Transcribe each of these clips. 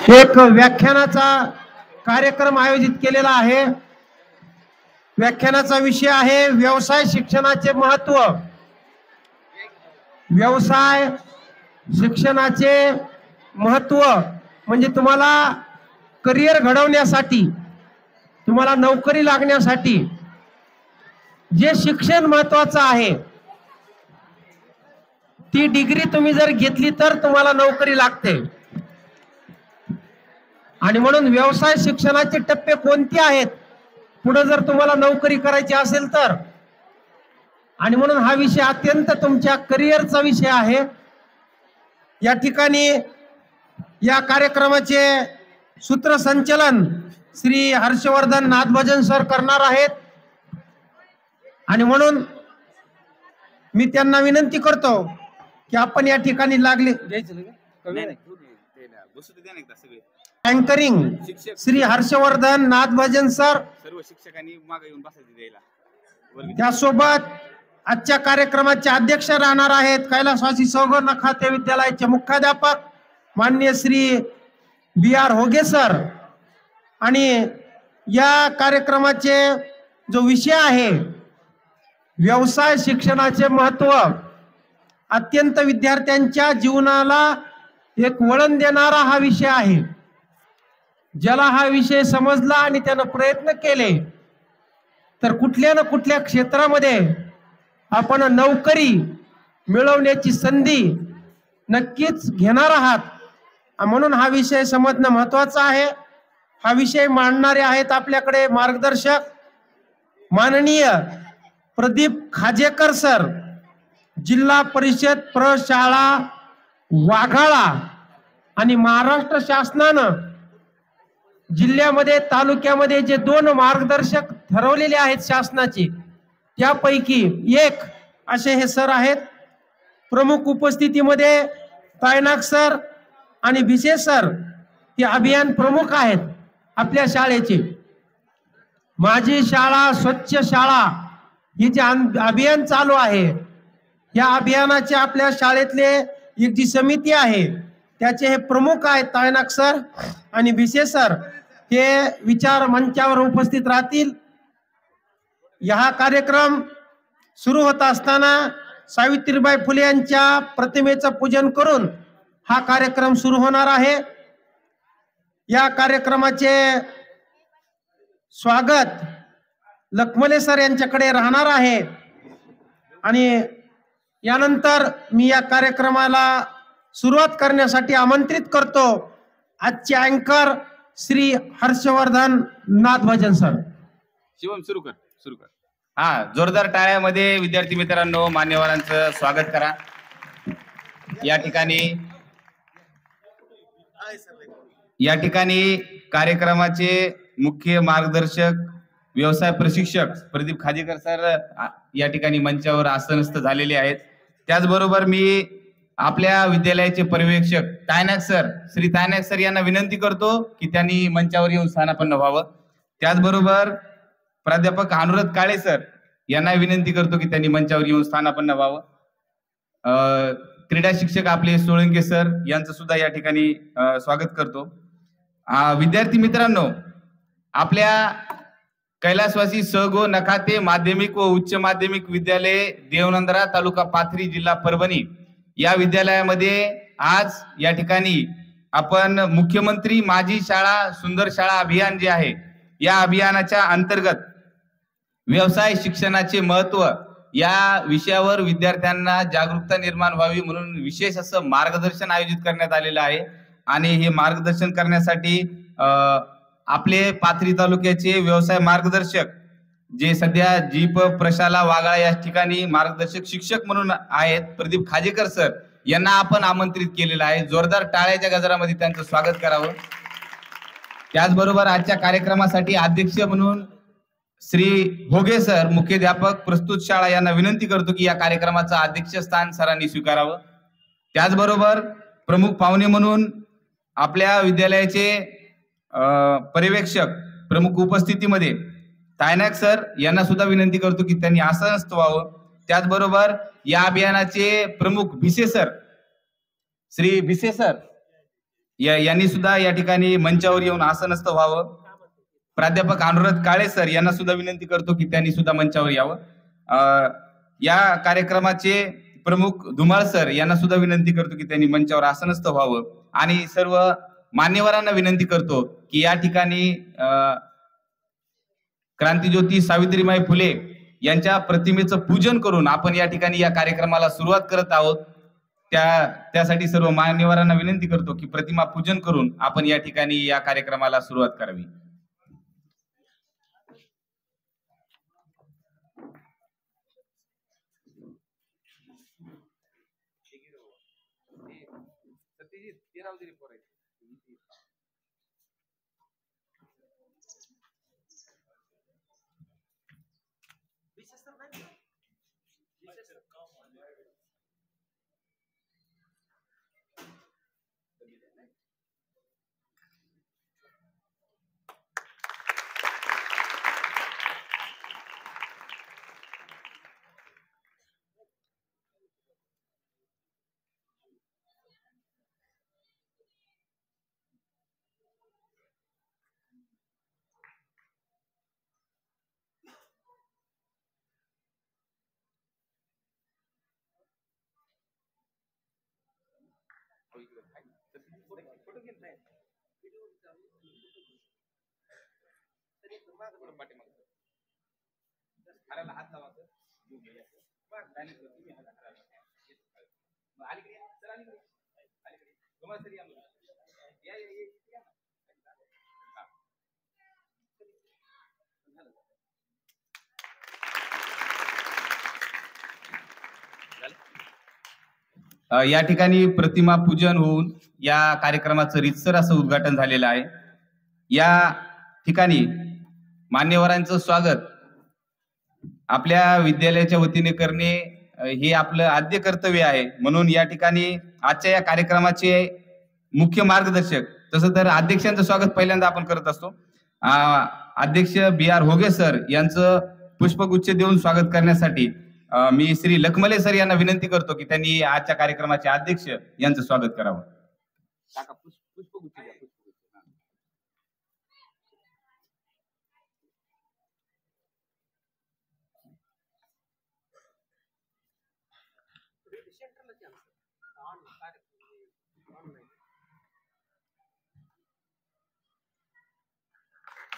एक व्याख्यानाचा कार्यक्रम आयोजित केलेला आहे। व्याख्यानाचा विषय आहे व्यवसाय शिक्षणाचे महत्त्व। व्यवसाय शिक्षणाचे महत्त्व म्हणजे तुम्हाला करिअर घडवण्यासाठी, तुम्हाला नोकरी लागण्यासाठी जे शिक्षण महत्त्वाचं आहे, ती डिग्री तुम्ही जर घेतली तर तुम्हाला नोकरी लागते। आणि म्हणून व्यवसाय शिक्षणाचे टप्पे कोणते आहेत पुढे जर तुम्हाला नोकरी करायची असेल तर, आणि म्हणून हा विषय अत्यंत तुमच्या करिअरचा विषय आहे। या ठिकाणी या कार्यक्रमाचे सूत्रसंचालन श्री हर्षवर्धन नाथभजन सर करणार आहेत, आणि म्हणून मी त्यांना विनंती करतो की आपण या ठिकाणी लागले अँकरिंग श्री हर्षवर्धन नाथभजन सर, सर्व शिक्षकांनी मागे येऊन बसायचे द्यायला। त्यासोबत आजच्या कार्यक्रमाचे अध्यक्ष राहणार आहेत कैलासवासी सौगो नखाते विद्यालयाचे मुख्याध्यापक माननीय श्री BR होगे सर। आणि या कार्यक्रमाचे जो विषय आहे व्यवसाय शिक्षणाचे महत्त्व, अत्यंत विद्यार्थ्यांच्या जीवनाला एक वळण देणारा हा विषय आहे। ज्याला हा विषय समजला आणि त्याने प्रयत्न केले तर कुठल्या ना कुठल्या क्षेत्रामध्ये आपण नोकरी मिळवण्याची संधी नक्कीच घेणार आहात। म्हणून हा विषय समजणं महत्त्वाचं आहे। हा विषय मांडणारे आहेत आपल्याकडे मार्गदर्शक माननीय प्रदीप खाजेकर सर, जिल्हा परिषद प्रशाळा वाघाळा। आणि महाराष्ट्र शासनानं जिल्ह्यामध्ये तालुक्यामध्ये जे 2 मार्गदर्शक ठरवलेले आहेत शासनाचे, त्यापैकी एक असे हे सर आहेत। प्रमुख उपस्थितीमध्ये तायनाक सर आणि भिसे सर हे अभियान प्रमुख आहेत आपल्या शाळेचे। माझी शाळा स्वच्छ शाळा हे जे अभियान चालू आहे, या अभियानाचे आपल्या शाळेतले एक जी समिती आहे त्याचे हे प्रमुख आहेत तायनाक सर आणि भिसे सर, हे विचार मंचावर उपस्थित राहतील। हा कार्यक्रम सुरू होत असताना सावित्रीबाई फुले यांच्या प्रतिमेचं पूजन करून हा कार्यक्रम सुरू होणार आहे। या कार्यक्रमाचे स्वागत लखमले सर यांच्याकडे राहणार आहे, आणि यानंतर मी या कार्यक्रमाला सुरुवात करण्यासाठी आमंत्रित करतो आजचे अँकर श्री हर्षवर्धन नाथभजन सर। शिवम सुरू कर। हा, जोरदार टाळ्यामध्ये विद्यार्थी मित्रांनो मान्यवरांचं स्वागत करा। या ठिकाणी कार्यक्रमाचे मुख्य मार्गदर्शक व्यवसाय प्रशिक्षक प्रदीप खाजेकर सर या ठिकाणी मंचावर आसनस्थ झालेले आहेत। त्याचबरोबर मी आपल्या विद्यालयाचे पर्यवेक्षक तायनाक सर, श्री तायनाक सर यांना विनंती करतो की त्यांनी मंचावर येऊन स्थानापन्न व्हावं। त्याचबरोबर प्राध्यापक अनुराध काळे सर यांना विनंती करतो की त्यांनी मंचावर येऊन स्थानापन्न व्हावं। क्रीडा शिक्षक आपले सोळंके सर यांचं सुद्धा या ठिकाणी स्वागत करतो। विद्यार्थी मित्रांनो, आपल्या कैलासवासी सगो नखाते माध्यमिक व उच्च माध्यमिक विद्यालय देवनंदरा तालुका पाथरी जिल्हा परभणी या विद्यालयामध्ये आज या ठिकाणी आपण मुख्यमंत्री माझी शाळा सुंदर शाळा अभियान जे आहे, या अभियानाच्या अंतर्गत व्यवसाय शिक्षणाचे महत्त्व या विषयावर विद्यार्थ्यांना जागरूकता निर्माण व्हावी म्हणून विशेष असं मार्गदर्शन आयोजित करण्यात आलेलं आहे। आणि हे मार्गदर्शन करण्यासाठी आपले पाथरी तालुक्याचे व्यवसाय मार्गदर्शक जे सध्या जीप प्रशाला वाघाळा या ठिकाणी मार्गदर्शक शिक्षक म्हणून आहेत प्रदीप खाजेकर सर यांना आपण आमंत्रित केलेलं आहे। जोरदार टाळ्याच्या गजरामध्ये त्यांचं स्वागत करावं। त्याचबरोबर आजच्या कार्यक्रमासाठी अध्यक्ष म्हणून श्री होगे सर मुख्याध्यापक प्रस्तुत शाळा यांना विनंती करतो की या कार्यक्रमाचं अध्यक्षस्थान सरांनी स्वीकारावं। त्याचबरोबर प्रमुख पाहुणे म्हणून आपल्या विद्यालयाचे पर्यवेक्षक प्रमुख उपस्थितीमध्ये तायनाक सर यांना सुद्धा विनंती करतो की त्यांनी आसनस्थ व्हावं। त्याचबरोबर या अभियानाचे प्रमुख भिसे सर, श्री भिसे सर यांनी सुद्धा या ठिकाणी मंचावर येऊन आसनस्थ व्हावं. प्राध्यापक अनुराध काळे सर यांना सुद्धा विनंती करतो की त्यांनी सुद्धा मंचावर यावं. या कार्यक्रमाचे प्रमुख धुमाळ सर यांना सुद्धा विनंती करतो की त्यांनी मंचावर आसनस्थ व्हावं. आणि सर्व मान्यवरांना विनंती करतो की या ठिकाणी क्रांतीज्योती सावित्रीबाई फुले यांच्या प्रतिमेचं पूजन करून आपण या ठिकाणी या कार्यक्रमाला सुरुवात करत आहोत. त्यासाठी सर्व मान्यवरांना विनंती करतो की प्रतिमा पूजन करून आपण या ठिकाणी या कार्यक्रमाला सुरुवात करावी. या ठिकाणी प्रतिमा पूजन होऊन या कार्यक्रमाचं रीतसर असं उद्घाटन झालेलं आहे. या ठिकाणी मान्यवरांचं स्वागत आपल्या विद्यालयाच्या वतीने करणे हे आपलं आद्य कर्तव्य आहे. म्हणून या ठिकाणी आजच्या या कार्यक्रमाचे मुख्य मार्गदर्शक तसं तर अध्यक्षांचं स्वागत पहिल्यांदा आपण करत असतो. अध्यक्ष BR होगे सर यांचं पुष्पगुच्छ देऊन स्वागत करण्यासाठी मी श्री लखमले सर यांना विनंती करतो की त्यांनी आजच्या कार्यक्रमाचे अध्यक्ष यांचं स्वागत करावं.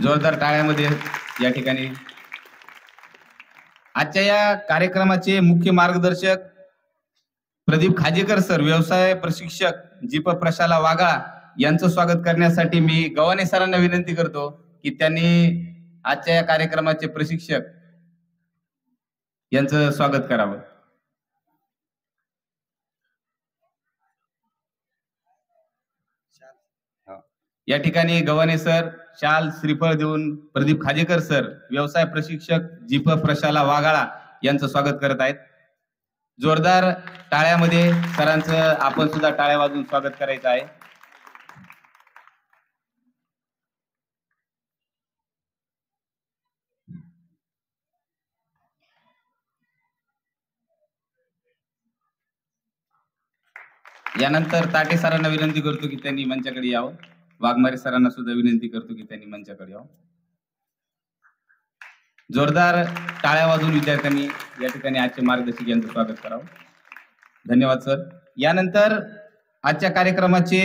जोरदार टाळ्यामध्ये या ठिकाणी आजच्या या कार्यक्रमाचे मुख्य मार्गदर्शक प्रदीप खाजेकर सर, व्यवसाय प्रशिक्षक जीप प्रशाला वाघाळा यांचं स्वागत करण्यासाठी मी गव्हाणे सरांना विनंती करतो की त्यांनी आजच्या या कार्यक्रमाचे प्रशिक्षक यांचं स्वागत करावं. या ठिकाणी गव्हाणे सर शाल श्रीफळ देऊन प्रदीप खाजेकर सर, व्यवसाय प्रशिक्षक जीप प्रशाला वाघाळा यांचं स्वागत करत आहेत. जोरदार टाळ्यामध्ये सरांचं आपण सुद्धा टाळ्या वाजवून स्वागत करायचं आहे. यानंतर ताटे सरांना विनंती करतो की त्यांनी मंचाकडे यावं. वाघमारे सरांना सुद्धा विनंती करतो की त्यांनी मंचाकडे यावं. जोरदार टाळ्या वाजवून विद्यार्थ्यांनी या ठिकाणी आजचे मार्गदर्शक यांचं स्वागत करावं. धन्यवाद सर. यानंतर आजच्या कार्यक्रमाचे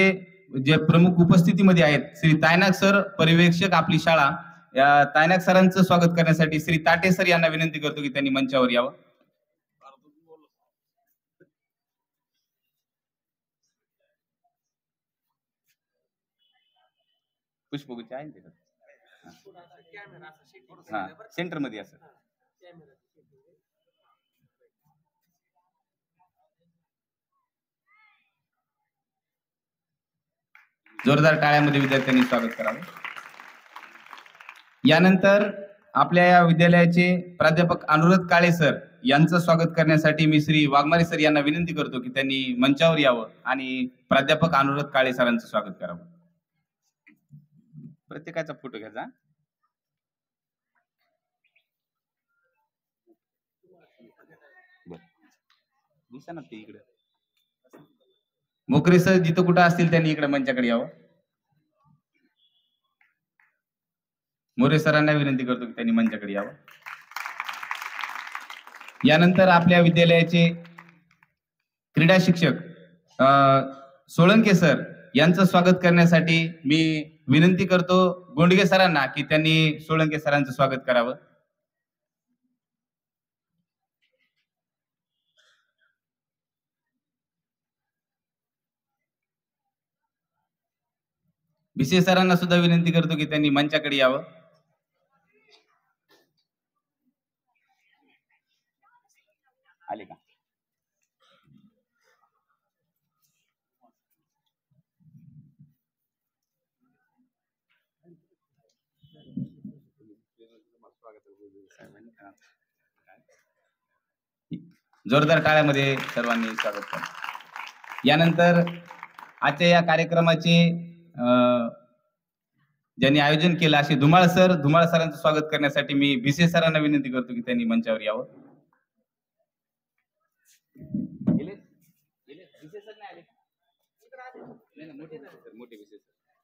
जे प्रमुख उपस्थितीमध्ये आहेत श्री तायनाक सर, पर्यवेक्षक आपली शाळा, या तायनाक सरांचं स्वागत करण्यासाठी श्री ताटे सर यांना विनंती करतो की त्यांनी मंचावर यावं. पुष्पगुच्छ आहे ना हा सेंटर मध्ये असं. जोरदार टाळ्यामध्ये विद्यार्थ्यांनी स्वागत करावं. यानंतर आपल्या या विद्यालयाचे प्राध्यापक अनुराध काळे सर यांचं स्वागत करण्यासाठी मी श्री वाघमारे सर यांना विनंती करतो की त्यांनी मंचावर यावं आणि प्राध्यापक अनुराध काळे सरांचं स्वागत करावं. प्रत्येकाचा फोटो घ्यायचा. दिसा ना ते इकडे. मोकरे सर जिथं कुठं असतील त्यांनी इकडे मंचाकडे यावं. मोरे सरांना विनंती करतो की त्यांनी मंचाकडे यावं. यानंतर आपल्या विद्यालयाचे क्रीडा शिक्षक सोळंके सर यांचं स्वागत करण्यासाठी मी विनंती करतो गोंडगे सरांना की त्यांनी सोळंके सरांचं स्वागत करावं. भिसे सरांना सुद्धा विनंती करतो की त्यांनी मंचाकडे यावं. आले का? जोरदार टाळ्यामध्ये सर्वांनी स्वागत करा. यानंतर आजच्या या कार्यक्रमाचे ज्यांनी आयोजन केलं असे धुमाळ सरांचं स्वागत करण्यासाठी मी भिसे सरांना विनंती करतो की त्यांनी मंचावर यावं.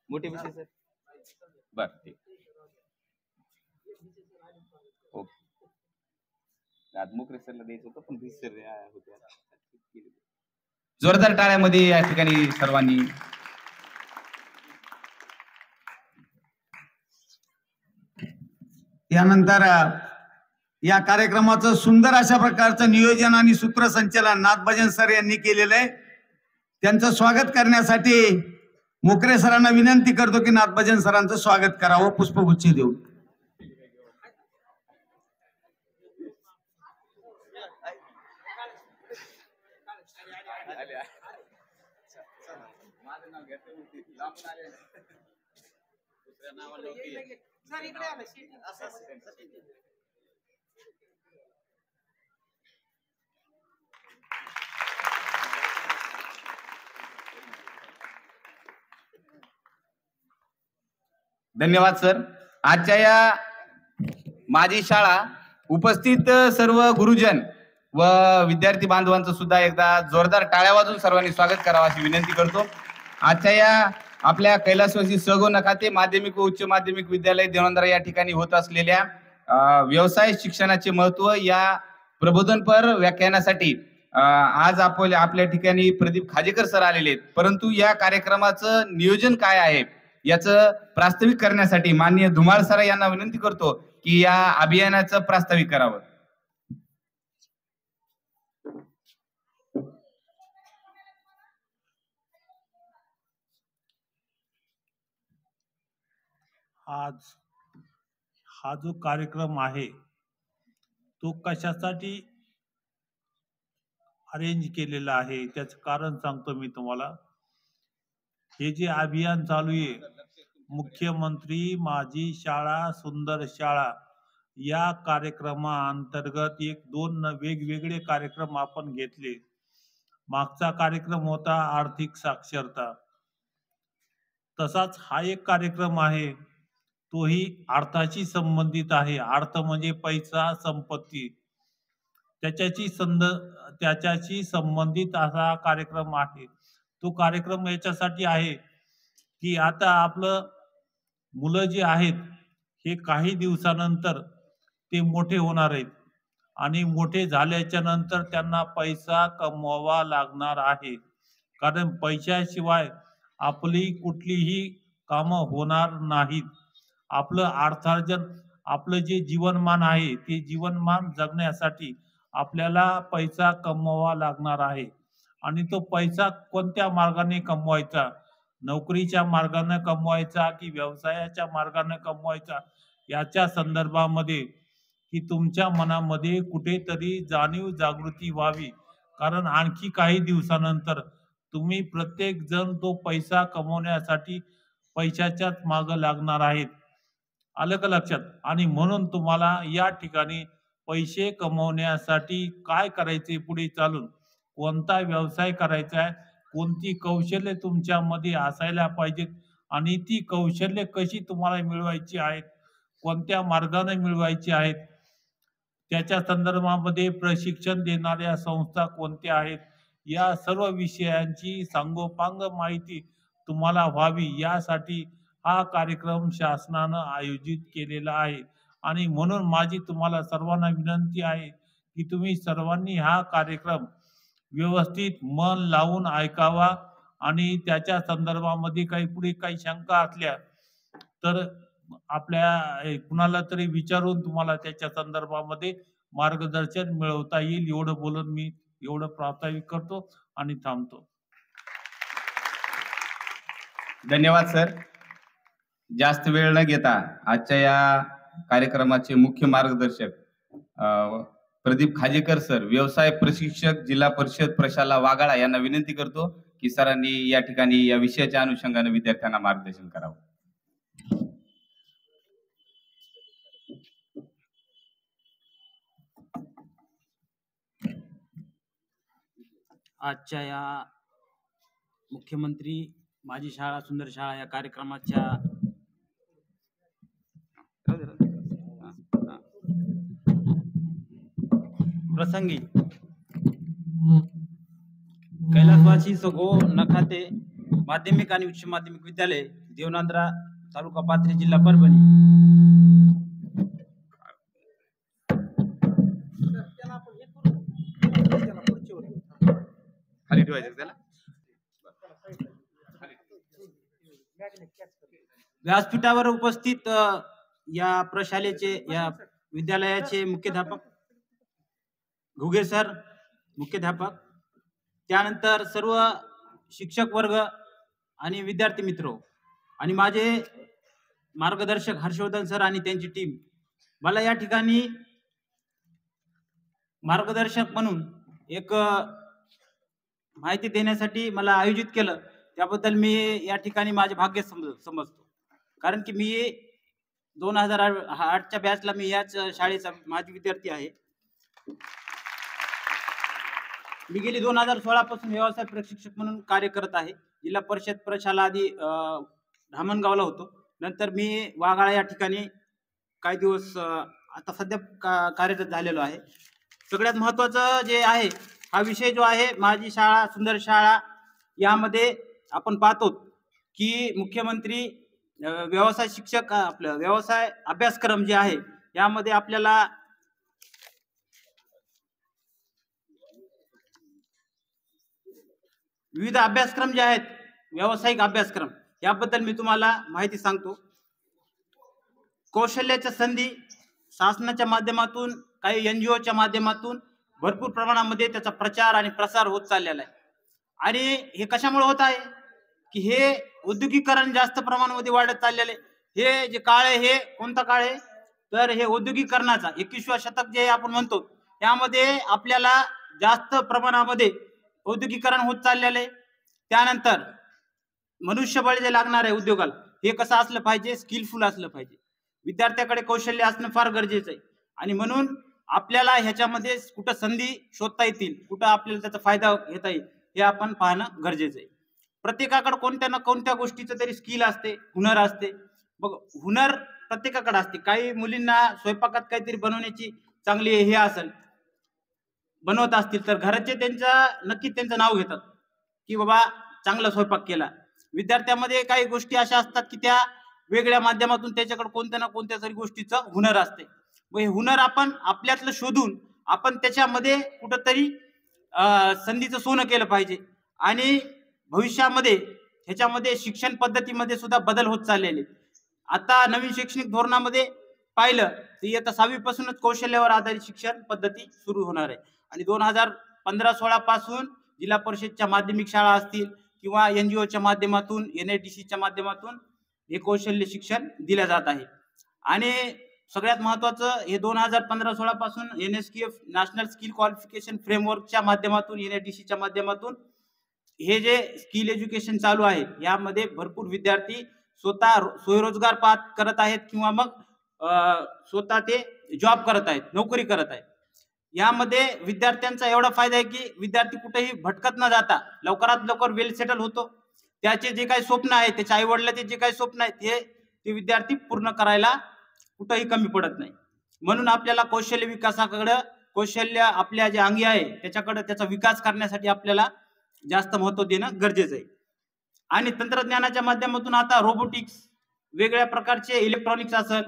मोठे भिसे सर बर ठीक. आज मोकरे सरला द्यायचं होतं पण भिसे सर होते. जोरदार टाळ्यामध्ये या ठिकाणी सर्वांनी. यानंतर या कार्यक्रमाचं सुंदर अशा प्रकारचं नियोजन आणि सूत्रसंचालन नाथभजन सर यांनी केलेलं आहे. त्यांचं स्वागत करण्यासाठी मोकरे सरांना विनंती करतो की नाथभजन सरांचं स्वागत करावं पुष्पगुच्छ देऊन. धन्यवाद सर. आजच्या या माझी शाळा उपस्थित सर्व गुरुजन व विद्यार्थी बांधवांचं सुद्धा एकदा जोरदार टाळ्या वाजून सर्वांनी स्वागत करावं अशी विनंती करतो. आजच्या या आपल्या कैलासवासी सगो नखाते माध्यमिक व उच्च माध्यमिक विद्यालय देवंदरा या ठिकाणी होत असलेल्या व्यवसाय शिक्षणाचे महत्व या प्रबोधनपर व्याख्यानासाठी आज आपल्या ठिकाणी प्रदीप खाजेकर सर आलेले आहेत. परंतु या कार्यक्रमाचं नियोजन काय आहे याचं प्रास्ताविक करण्यासाठी माननीय धुमाळ सर यांना विनंती करतो की या अभियानाचं प्रास्ताविक करावं. आज हा जो कार्यक्रम आहे तो कशासाठी अरेंज केलेला आहे त्याचं कारण सांगतो मी तुम्हाला. हे जे अभियान चालू आहे मुख्यमंत्री माझी शाळा सुंदर शाळा या कार्यक्रमाअंतर्गत दोन वेगवेगळे कार्यक्रम आपण घेतले. मागचा कार्यक्रम होता आर्थिक साक्षरता. तसाच हा एक कार्यक्रम आहे तोही अर्थाशी संबंधित आहे. अर्थ म्हणजे पैसा संपत्ती त्याच्याशी संबंधित असा कार्यक्रम आहे. तो कार्यक्रम याच्यासाठी आहे की आता आपलं मुलं जे आहेत हे काही दिवसानंतर ते मोठे होणार आहेत आणि मोठे झाल्याच्या नंतर त्यांना पैसा कमवावा लागणार आहे. कारण पैशाशिवाय आपली कुठलीही कामं होणार नाहीत. आपलं अर्थार्जन आपलं जे जीवनमान आहे ते जीवनमान जगण्यासाठी आपल्याला पैसा कमवावा लागणार आहे. आणि तो पैसा कोणत्या मार्गाने कमवायचा, नोकरीच्या मार्गाने कमवायचा की व्यवसायाच्या मार्गाने कमवायचा याच्या संदर्भामध्ये की तुमच्या मनामध्ये कुठेतरी जाणीव जागृती व्हावी. कारण आणखी काही दिवसानंतर तुम्ही प्रत्येक जण तो पैसा कमवण्यासाठी पैशाच्याच मागं लागणार आहेत. आलं का लक्षात? आणि म्हणून तुम्हाला या ठिकाणी पैसे कमवण्यासाठी काय करायचे, पुढे चालून कोणता व्यवसाय करायचा आहे, कोणती कौशल्य तुमच्यामध्ये असायला पाहिजेत आणि ती कौशल्य कशी तुम्हाला मिळवायची आहेत, कोणत्या मार्गाने मिळवायची आहेत, त्याच्या संदर्भामध्ये प्रशिक्षण देणाऱ्या संस्था कोणत्या आहेत या सर्व विषयांची सांगोपांग माहिती तुम्हाला व्हावी यासाठी हा कार्यक्रम शासनानं आयोजित केलेला आहे. आणि म्हणून माझी तुम्हाला सर्वांना विनंती आहे की तुम्ही सर्वांनी हा कार्यक्रम व्यवस्थित मन लावून ऐकावा आणि त्याच्या संदर्भामध्ये पुढे काही शंका असल्या तर आपल्या कुणाला तरी विचारून तुम्हाला त्याच्या संदर्भामध्ये मार्गदर्शन मिळवता येईल. एवढं बोलून मी एवढं प्रास्ताविक करतो आणि थांबतो. धन्यवाद सर. जास्त वेळ न घेता आजच्या या कार्यक्रमाचे मुख्य मार्गदर्शक प्रदीप खाजेकर सर, व्यवसाय प्रशिक्षक, जिल्हा परिषद प्रशाला वाघाळा यांना विनंती करतो की सरांनी या ठिकाणी या विषयाच्या अनुषंगाने विद्यार्थ्यांना मार्गदर्शन करावं. आजच्या या मुख्यमंत्री माझी शाळा सुंदर शाळा या कार्यक्रमाच्या प्रसंगी कैलासवासी सगो नखाते माध्यमिक आणि उच्च माध्यमिक विद्यालय देवनांद्रा तालुका पाथरी जिल्हा परभणी खाली ठेवायचं त्याला. व्यासपीठावर उपस्थित या प्रशालेचे या विद्यालयाचे मुख्याध्यापक घुगे सर मुख्याध्यापक, त्यानंतर सर्व शिक्षक वर्ग आणि विद्यार्थी मित्र आणि माझे मार्गदर्शक हर्षवर्धन सर आणि त्यांची टीम, मला या ठिकाणी मार्गदर्शक म्हणून एक माहिती देण्यासाठी मला आयोजित केलं, त्याबद्दल मी या ठिकाणी माझे भाग्य समजतो. कारण की मी 2008च्या बॅचला मी याच शाळेचा माजी विद्यार्थी आहे. मी गेली 2016 पासून व्यवसाय प्रशिक्षक म्हणून कार्य करत आहे. जिल्हा परिषद प्रशाला आधी धामणगावला होतो, नंतर मी वाघाळा या ठिकाणी काही दिवस आता सध्या कार्यरत झालेलो आहे. सगळ्यात महत्त्वाचं जे आहे हा विषय जो आहे माझी शाळा सुंदर शाळा, यामध्ये आपण पाहतो की मुख्यमंत्री व्यवसाय शिक्षक आपलं व्यवसाय अभ्यासक्रम जे आहे यामध्ये आपल्याला विविध अभ्यासक्रम जे आहेत व्यावसायिक अभ्यासक्रम याबद्दल मी तुम्हाला माहिती सांगतो. कौशल्याच्या संधी शासनाच्या माध्यमातून काही NGOच्या माध्यमातून भरपूर प्रमाणामध्ये त्याचा प्रचार आणि प्रसार होत चाललेला आहे. आणि हे कशामुळे होत आहे की हे औद्योगिकरण जास्त प्रमाणामध्ये वाढत चाललेले. हे जे काळ आहे हे कोणता काळ आहे तर हे औद्योगिकरणाचा 21वा शतक जे आपण म्हणतो यामध्ये आपल्याला जास्त प्रमाणामध्ये औद्योगिकरण होत चाललेले. त्यानंतर मनुष्यबळ जे लागणार आहे उद्योगाला हे कसं असलं पाहिजे, स्किलफुल असलं पाहिजे. विद्यार्थ्याकडे कौशल्य असणं फार गरजेचं आहे. आणि म्हणून आपल्याला ह्याच्यामध्ये कुठं संधी शोधता येतील, कुठं आपल्याला त्याचा फायदा घेता येईल हे आपण पाहणं गरजेचं आहे. प्रत्येकाकडे कोणत्या ना कोणत्या गोष्टीचं तरी स्किल असते, हुनर असते. बघ, हुनर प्रत्येकाकडे असते. काही मुलींना स्वयंपाकात काहीतरी बनवण्याची चांगली हे असेल, बनवत असतील तर घराचे नक्कीच त्यांचं नाव घेतात की बाबा चांगला स्वयंपाक केला. विद्यार्थ्यामध्ये काही गोष्टी अशा असतात की त्या वेगळ्या माध्यमातून त्याच्याकडे कोणत्या ना कोणत्या तरी गोष्टीचं हुनर असते. हे हुनर आपण आपल्यातलं शोधून आपण त्याच्यामध्ये कुठंतरी संधीचं सोनं केलं पाहिजे. आणि भविष्यामध्ये ह्याच्यामध्ये शिक्षण पद्धतीमध्ये सुद्धा बदल होत चाललेले. आता नवीन शैक्षणिक धोरणामध्ये पाहिलं तर इयत्ता 6वी पासूनच कौशल्यावर आधारित शिक्षण पद्धती सुरू होणार आहे. आणि 2015-16 पासून जिल्हा परिषदच्या माध्यमिक शाळा असतील किंवा NGOच्या माध्यमातून NITCच्या माध्यमातून हे कौशल्य शिक्षण दिले जात आहे. आणि सगळ्यात महत्त्वाचं हे 2015-16 पासून NSQF नॅशनल स्किल क्वालिफिकेशन फ्रेमवर्कच्या माध्यमातून NITCच्या माध्यमातून हे जे स्किल एज्युकेशन चालू आहे यामध्ये भरपूर विद्यार्थी स्वतः स्वयंरोजगार करत आहेत किंवा मग स्वतः ते जॉब करत आहेत, नोकरी करत आहेत. यामध्ये विद्यार्थ्यांचा एवढा फायदा आहे की विद्यार्थी कुठेही भटकत न जाता लवकरात लवकर वेल सेटल होतो. त्याचे जे काही स्वप्न आहेत, त्याच्या आई वडिलांचे जे काही स्वप्न आहेत ते विद्यार्थी पूर्ण करायला कुठेही कमी पडत नाही. म्हणून आपल्याला कौशल्य विकासाकडे, कौशल्य आपल्या जे अंगी आहे त्याच्याकडे त्याचा विकास करण्यासाठी आपल्याला जास्त महत्त्व देणं गरजेचं आहे. आणि तंत्रज्ञानाच्या माध्यमातून आता रोबोटिक्स, वेगळ्या प्रकारचे इलेक्ट्रॉनिक्स असेल,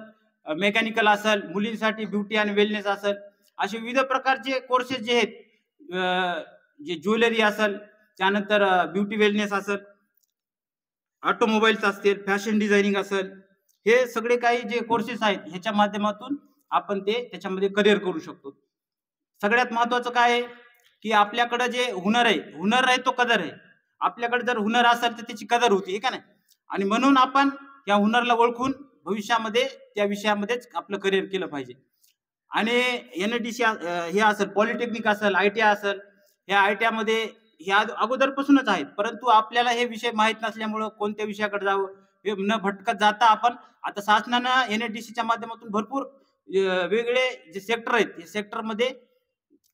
मेकॅनिकल असेल, मुलींसाठी ब्युटी आणि वेलनेस असेल, असे विविध प्रकारचे कोर्सेस जे आहेत, जे ज्वेलरी असेल, त्यानंतर ब्युटी वेलनेस असेल, ऑटोमोबाईल्स असतील, फॅशन डिझायनिंग असेल, हे सगळे काही जे कोर्सेस आहेत ह्याच्या माध्यमातून आपण ते त्याच्यामध्ये करिअर करू शकतो. सगळ्यात महत्वाचं काय आहे की आपल्याकडे जे हुनर आहे तो कदर आहे. आपल्याकडे जर हुनर असेल तर त्याची कदर होती, हे का नाही. आणि म्हणून आपण या हुनरला ओळखून भविष्यामध्ये त्या विषयामध्येच आपलं करिअर केलं पाहिजे. आणि NITC हे असेल, पॉलिटेक्निक असेल, ITI असेल, ह्या ITI मध्ये हे अगोदरपासूनच आहेत, परंतु आपल्याला हे विषय माहीत नसल्यामुळं कोणत्या विषयाकडे जावं हे न भटकत जाता आपण आता शासनानं NITCच्या माध्यमातून भरपूर वेगळे जे सेक्टर आहेत हे सेक्टरमध्ये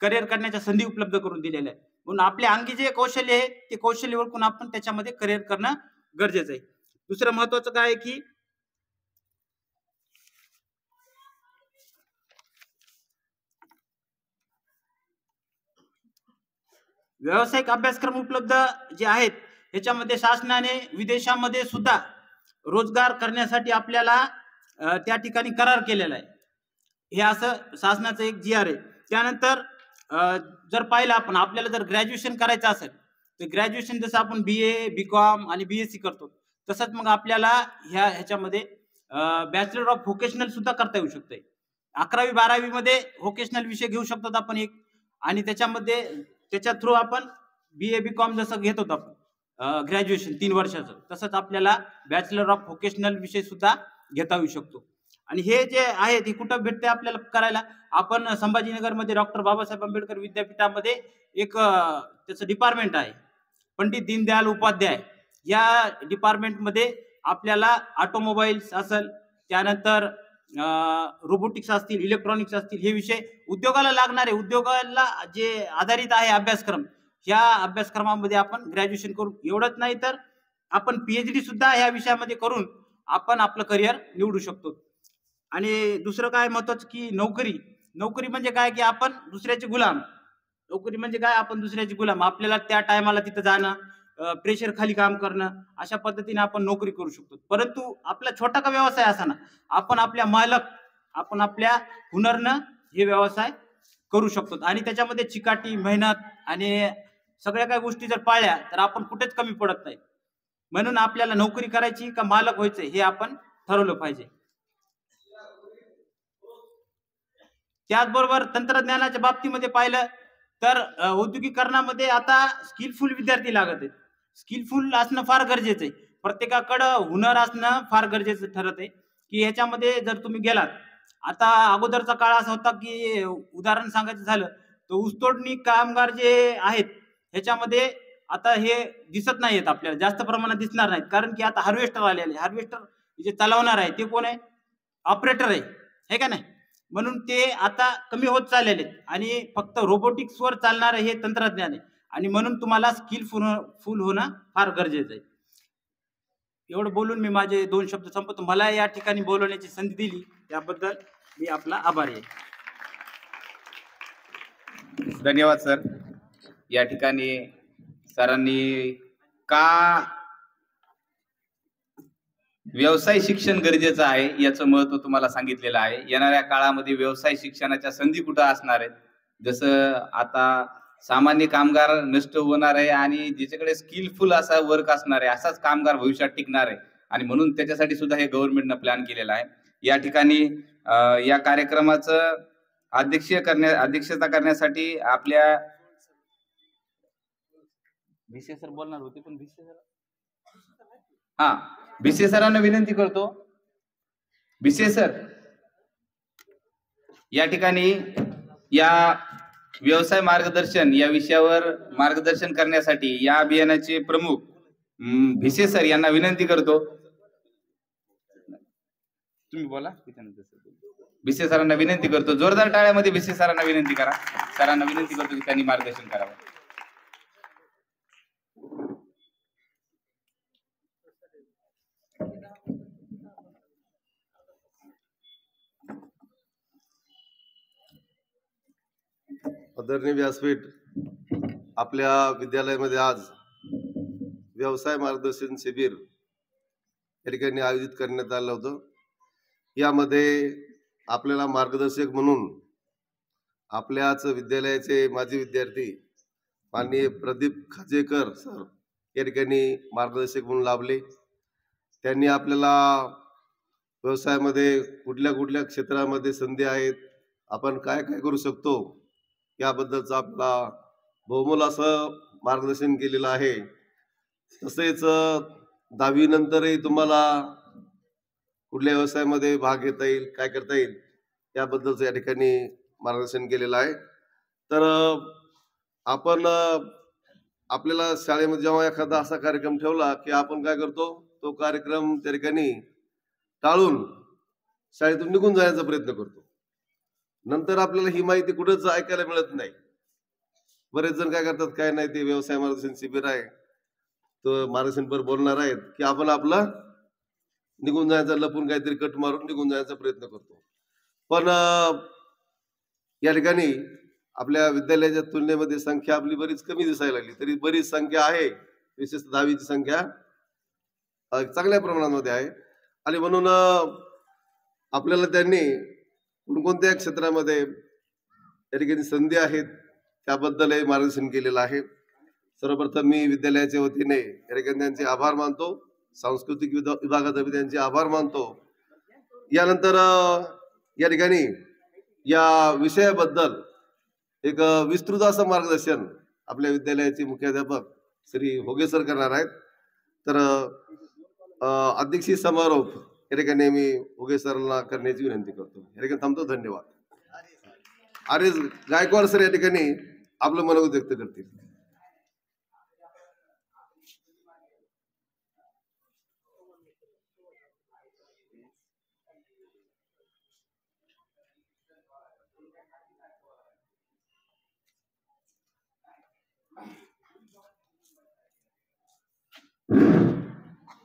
करिअर करण्याच्या संधी उपलब्ध करून दिलेल्या आहेत. म्हणून आपल्या अंगी जे कौशल्य आहे ते कौशल्य ओळखून आपण त्याच्यामध्ये करिअर करणं गरजेचं आहे. दुसरं महत्वाचं काय आहे की व्यावसायिक अभ्यासक्रम उपलब्ध जे आहेत ह्याच्यामध्ये शासनाने विदेशामध्ये सुद्धा रोजगार करण्यासाठी आपल्याला त्या ठिकाणी करार केलेला आहे. हे असं शासनाचं एक GR आहे. त्यानंतर जर पाहिलं आपण, आपल्याला जर ग्रॅज्युएशन करायचं असेल तर ग्रॅज्युएशन जसं आपण BA, BCom आणि BSc करतो तसंच मग आपल्याला ह्याच्यामध्ये बॅचलर ऑफ व्होकेशनल सुद्धा करता येऊ शकते. 11वी 12वी मध्ये व्होकेशनल विषय घेऊ शकतो आपण एक, आणि त्याच्या थ्रू आपण BA, BCom जसं घेत होतो आपण ग्रॅज्युएशन 3 वर्षाचं, तसंच आपल्याला बॅचलर ऑफ व्होकेशनल विषय सुद्धा घेता येऊ शकतो. आणि हे जे आहे ते कुठं भेटते आपल्याला करायला, आपण संभाजीनगरमध्ये डॉक्टर बाबासाहेब आंबेडकर विद्यापीठामध्ये एक त्याचं डिपार्टमेंट आहे, पंडित दीनदयाल उपाध्याय. या डिपार्टमेंटमध्ये आपल्याला ऑटोमोबाईल्स असेल, त्यानंतर रोबोटिक्स असतील, इलेक्ट्रॉनिक्स असतील, हे विषय उद्योगाला लागणारे, उद्योगाला जे आधारित आहे अभ्यासक्रम, ह्या अभ्यासक्रमामध्ये आपण ग्रॅज्युएशन करू. एवढंच नाही तर आपण PhD सुद्धा ह्या विषयामध्ये करून आपण आपलं करिअर निवडू शकतो. आणि दुसरं काय महत्वाचं की नोकरी म्हणजे काय की आपण दुसऱ्याचे गुलाम. नोकरी म्हणजे काय, आपण दुसऱ्याचे गुलाम. आपल्याला त्या टायमाला तिथं जाणं, प्रेशर खाली काम करणं, अशा पद्धतीने आपण नोकरी करू शकतो. परंतु आपला छोटा का व्यवसाय असाना, आपण आपल्या हुनरनं हे व्यवसाय करू शकतो. आणि त्याच्यामध्ये चिकाटी, मेहनत आणि सगळ्या काही गोष्टी जर पाळल्या तर आपण कुठेच कमी पडत नाही. म्हणून आपल्याला नोकरी करायची का मालक व्हायचंय हे आपण ठरवलं पाहिजे. त्याचबरोबर तंत्रज्ञानाच्या बाबतीमध्ये पाहिलं तर औद्योगिकरणामध्ये आता स्किलफुल विद्यार्थी लागत आहेत. स्किलफुल असणं फार गरजेचं आहे. प्रत्येकाकडं हुनर असणं फार गरजेचं ठरत आहे की ह्याच्यामध्ये जर तुम्ही गेलात, आता अगोदरचा काळ असा होता की उदाहरण सांगायचं झालं तर ऊसतोडणी कामगार जे आहेत ह्याच्यामध्ये आता हे दिसत नाहीत, आपल्याला जास्त प्रमाणात दिसणार नाहीत, कारण की आता हार्वेस्टर आलेले. हार्वेस्टर जे चालवणार आहे ते कोण आहे, ऑपरेटर आहे, हे का नाही. म्हणून ते आता कमी होत चाललेले आहेत आणि फक्त रोबोटिक्सवर चालणारं हे तंत्रज्ञान आहे. आणि म्हणून तुम्हाला स्किलफुल होणं फार गरजेचं आहे. एवढं बोलून मी माझे 2 शब्द संपवतो. मला या ठिकाणी बोलवण्याची संधी दिली त्याबद्दल मी आपला आभारी आहे. धन्यवाद सर. या ठिकाणी सरांनी का व्यवसाय शिक्षण गरजेचं आहे याचं महत्व तुम्हाला सांगितलेलं आहे. येणाऱ्या काळामध्ये व्यवसाय शिक्षणाच्या संधी कुठं असणार आहेत, जसं आता सामान्य कामगार नष्ट होणार आहे आणि ज्याच्याकडे स्किलफुल असा वर्क असणार आहे असाच कामगार भविष्यात टिकणार आहे. आणि म्हणून त्याच्यासाठी सुद्धा हे गव्हर्नमेंटनं प्लॅन केलेला आहे. या ठिकाणी या कार्यक्रमाचं अध्यक्षता करण्यासाठी आपल्या भिसे सर बोलणार होते, पण भिसे सरांना विनंती करतो. भिसे सर या ठिकाणी या व्यवसाय मार्गदर्शन या विषयावर मार्गदर्शन करण्यासाठी या अभियानाचे प्रमुख भिसे सर यांना विनंती करतो. तुम्ही बोला. भिसे सरांना विनंती करतो, जोरदार टाळ्यामध्ये भिसे सरांना विनंती करा. सरांना विनंती करतो की त्यांनी मार्गदर्शन करावं. आदरणीय व्यासपीठ, आपल्या विद्यालयामध्ये आज व्यवसाय मार्गदर्शन शिबिर या ठिकाणी आयोजित करण्यात आलं होतं. यामध्ये आपल्याला मार्गदर्शक म्हणून आपल्याच विद्यालयाचे माजी विद्यार्थी माननीय प्रदीप खाजेकर सर या ठिकाणी मार्गदर्शक म्हणून लाभले. त्यांनी आपल्याला व्यवसायामध्ये कुठल्या कुठल्या क्षेत्रामध्ये संधी आहेत, आपण काय काय करू शकतो याबद्दलचं आपला बहुमोल असं मार्गदर्शन केलेलं आहे. तसेच 10वी नंतरही तुम्हाला कुठल्या व्यवसायामध्ये भाग घेता येईल, काय करता येईल याबद्दलचं या ठिकाणी मार्गदर्शन केलेलं आहे. तर आपण आपल्याला शाळेमध्ये जेव्हा एखादा असा कार्यक्रम ठेवला की आपण काय करतो, तो कार्यक्रम त्या ठिकाणी टाळून शाळेतून निघून जाण्याचा प्रयत्न करतो. नंतर आपल्याला ही माहिती कुठेच ऐकायला मिळत नाही. बरेच जण काय करतात, काय नाही ते व्यवसाय मार्गदर्शन शिबिर आहे, तो मार्गदर्शनपर बोलणार आहेत की आपण आपला निघून जायचा, लपून काहीतरी कट मारून निघून जायचा प्रयत्न करतो. पण या ठिकाणी आपल्या विद्यालयाच्या तुलनेमध्ये संख्या आपली बरीच कमी दिसायला लागली, तरी बरीच संख्या आहे. विशेषतः 10वीची संख्या चांगल्या प्रमाणामध्ये आहे. आणि म्हणून आपल्याला त्यांनी कोणकोणत्या क्षेत्रामध्ये या ठिकाणी संधी आहेत त्याबद्दलही मार्गदर्शन केलेलं आहे. सर्वप्रथम मी विद्यालयाच्या वतीने या ठिकाणी त्यांचे आभार मानतो, सांस्कृतिक विभागातर्फे त्यांचे आभार मानतो. यानंतर या ठिकाणी या विषयाबद्दल एक विस्तृत असं मार्गदर्शन आपल्या विद्यालयाचे मुख्याध्यापक श्री होगे सर करणार आहेत. तर अध्यक्षीय समारोप या ठिकाणी मी होगे सरला करण्याची विनंती करतो. या ठिकाणी थांबतो. धन्यवाद. अरे गायकवाड सर या ठिकाणी आपलं मनोगत व्यक्त करतील.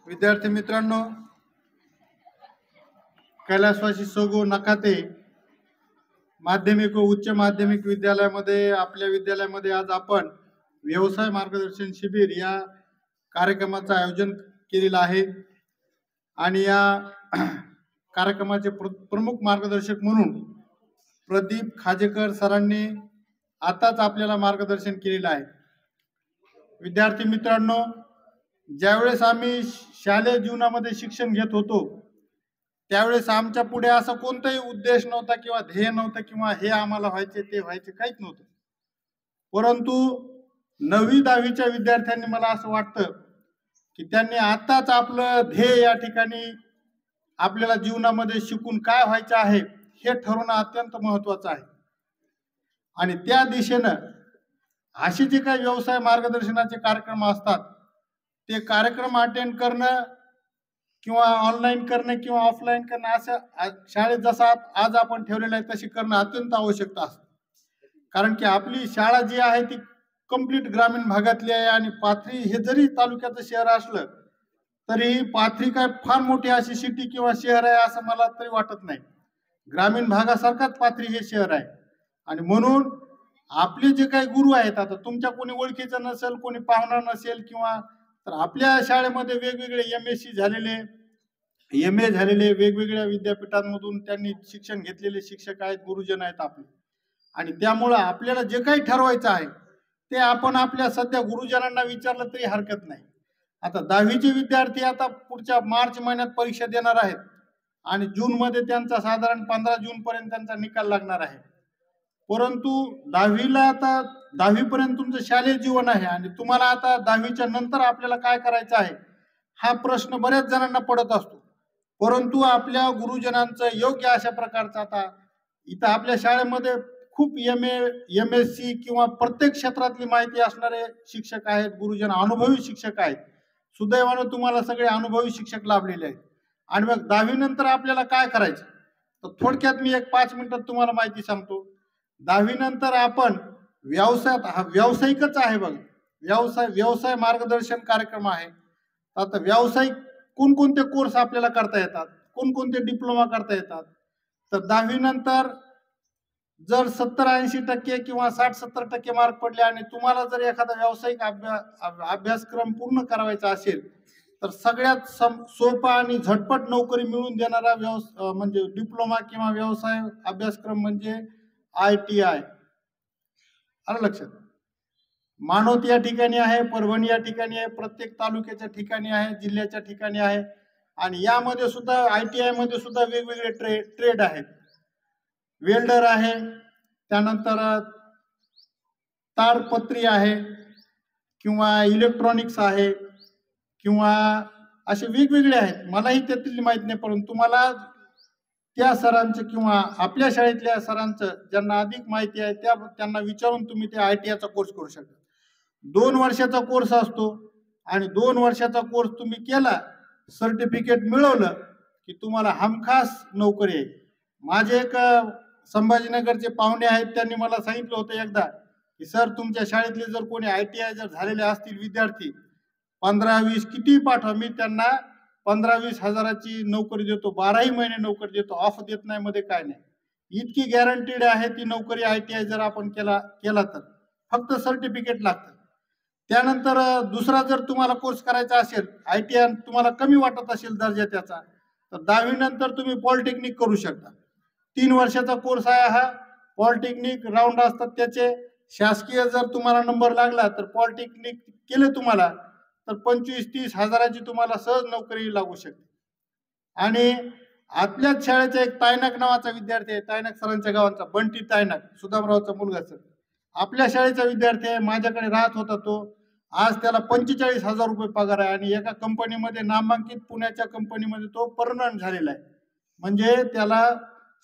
विद्यार्थी मित्रांनो, कैलासवासी सगो नखाते माध्यमिक व उच्च माध्यमिक विद्यालयामध्ये आपल्या विद्यालयामध्ये आज आपण व्यवसाय मार्गदर्शन शिबिर या कार्यक्रमाचं आयोजन केलेलं आहे. आणि या कार्यक्रमाचे प्रमुख मार्गदर्शक म्हणून प्रदीप खाजेकर सरांनी आताच आपल्याला मार्गदर्शन केलेलं आहे. विद्यार्थी मित्रांनो, ज्यावेळेस आम्ही शालेय जीवनामध्ये शिक्षण घेत होतो त्यावेळेस आमच्या पुढे असा कोणताही उद्देश नव्हता किंवा ध्येय नव्हतं किंवा हे आम्हाला व्हायचे ते व्हायचे, काहीच नव्हतं. परंतु 9वी 10वीच्या विद्यार्थ्यांनी मला असं वाटतं की त्यांनी आताच आपलं ध्येय या ठिकाणी आपल्याला जीवनामध्ये शिकून काय व्हायचं आहे हे ठरवणं अत्यंत महत्वाचं आहे. आणि त्या दिशेनं असे जे काही व्यवसाय मार्गदर्शनाचे कार्यक्रम असतात ते कार्यक्रम अटेंड करणं किंवा ऑनलाईन करणं किंवा ऑफलाईन करणं असं शाळेत जसा आज आपण ठेवलेलं आहे तशी करणं अत्यंत आवश्यकता असते. कारण की आपली शाळा जी आहे ती कंप्लीट ग्रामीण भागातली आहे. आणि पाथरी हे जरी तालुक्याचं शहर असलं तरी पाथरी काय फार मोठी अशी सिटी किंवा शहर आहे असं मला तरी वाटत नाही. ग्रामीण भागासारखाच पाथरी हे शहर आहे. आणि म्हणून आपले जे काही गुरु आहेत, आता तुमच्या कोणी ओळखीचं नसेल, कोणी पाहुणा नसेल किंवा, तर आपल्या शाळेमध्ये वेगवेगळे MSc झालेले, MA झालेले, वेगवेगळ्या विद्यापीठांमधून त्यांनी शिक्षण घेतलेले शिक्षक आहेत, गुरुजन आहेत आपले. आणि त्यामुळं आपल्याला जे काही ठरवायचं आहे ते आपण आपल्या सध्या गुरुजनांना विचारलं तरी हरकत नाही. आता 10वीचे विद्यार्थी आता पुढच्या मार्च महिन्यात परीक्षा देणार आहेत आणि जूनमध्ये त्यांचा साधारण 15 जूनपर्यंत त्यांचा निकाल लागणार आहे. परंतु 10वीला आता 10वी पर्यंत तुमचं शालेय जीवन आहे आणि तुम्हाला आता 10वीच्या नंतर आपल्याला काय करायचं आहे हा प्रश्न बऱ्याच जणांना पडत असतो. परंतु आपल्या गुरुजनांचं योग्य अशा प्रकारचं, आता इथं आपल्या शाळेमध्ये खूप MA MSc किंवा प्रत्येक क्षेत्रातली माहिती असणारे शिक्षक आहेत, गुरुजन अनुभवी शिक्षक आहेत. सुदैवानं तुम्हाला सगळे अनुभवी शिक्षक लाभलेले आहेत. आणि मग 10वी नंतर आपल्याला काय करायचं, तर थोडक्यात मी एक 5 मिनिटात तुम्हाला माहिती सांगतो. 10वी नंतर आपण व्यवसायात, हा व्यावसायिकच आहे बघा, व्यवसाय मार्गदर्शन कार्यक्रम आहे. आता व्यावसायिक कोणकोणते कोर्स आपल्याला करता येतात, कोणकोणते डिप्लोमा करता येतात, तर 10वी नंतर जर 70-80% किंवा 60-70% मार्क पडले आणि तुम्हाला जर एखादा व्यावसायिक अभ्यासक्रम पूर्ण करायचा असेल तर सगळ्यात सोपा आणि झटपट नोकरी मिळवून देणारा म्हणजे डिप्लोमा किंवा व्यवसाय अभ्यासक्रम म्हणजे ITI. आलं लक्षात? मानवत या ठिकाणी आहे, परभणी या ठिकाणी आहे, प्रत्येक तालुक्याच्या ठिकाणी आहे, जिल्ह्याच्या ठिकाणी आहे. आणि यामध्ये सुद्धा ITI मध्ये सुद्धा वेगवेगळे ट्रेड आहेत. वेल्डर आहे, त्यानंतर ताडपत्री आहे किंवा इलेक्ट्रॉनिक्स आहे किंवा असे वेगवेगळे आहेत. मलाही त्यातली माहिती नाही, परंतु तुम्हाला त्या सरांचं किंवा आपल्या शाळेतल्या सरांचं ज्यांना अधिक माहिती आहे त्यांना विचारून तुम्ही ते ITIचा कोर्स करू शकता. 2 वर्षाचा कोर्स असतो आणि 2 वर्षाचा कोर्स तुम्ही केला, सर्टिफिकेट मिळवलं की तुम्हाला हमखास नोकरी आहे. माझे एक संभाजीनगरचे पाहुणे आहेत, त्यांनी मला सांगितलं होतं एकदा की सर तुमच्या शाळेतले जर कोणी ITI जर झालेले असतील विद्यार्थी 15-20 किती पाठवा, मी त्यांना 15-20 हजाराची नोकरी देतो, 12ही महिने नोकरी देतो, ऑफ देत नाही, मध्ये काय नाही. इतकी गॅरंटीड आहे ती नोकरी ITI जर आपण केला तर. फक्त सर्टिफिकेट लागतं. त्यानंतर दुसरा जर तुम्हाला कोर्स करायचा असेल, ITI तुम्हाला कमी वाटत असेल दर्जा त्याचा, तर 10वी नंतर तुम्ही पॉलिटेक्निक करू शकता. 3 वर्षाचा कोर्स आहे हा. पॉलिटेक्निक राऊंड असतात त्याचे. शासकीय जर तुम्हाला नंबर लागला तर पॉलिटेक्निक केले तुम्हाला तर 25-30 हजाराची तुम्हाला सहज नोकरी लागू शकते. आणि आपल्याच शाळेचा एक तायनाक नावाचा विद्यार्थी आहे, तायनाक सरांच्या गावाचा बंटी तायनाक, सुदामरावचा मुलगा सर, आपल्या शाळेचा विद्यार्थी आहे. माझ्याकडे राहत होता तो. आज त्याला 45,000 रुपये पगार आहे आणि एका कंपनीमध्ये, नामांकित पुण्याच्या कंपनीमध्ये तो परमनंट झालेला आहे. म्हणजे त्याला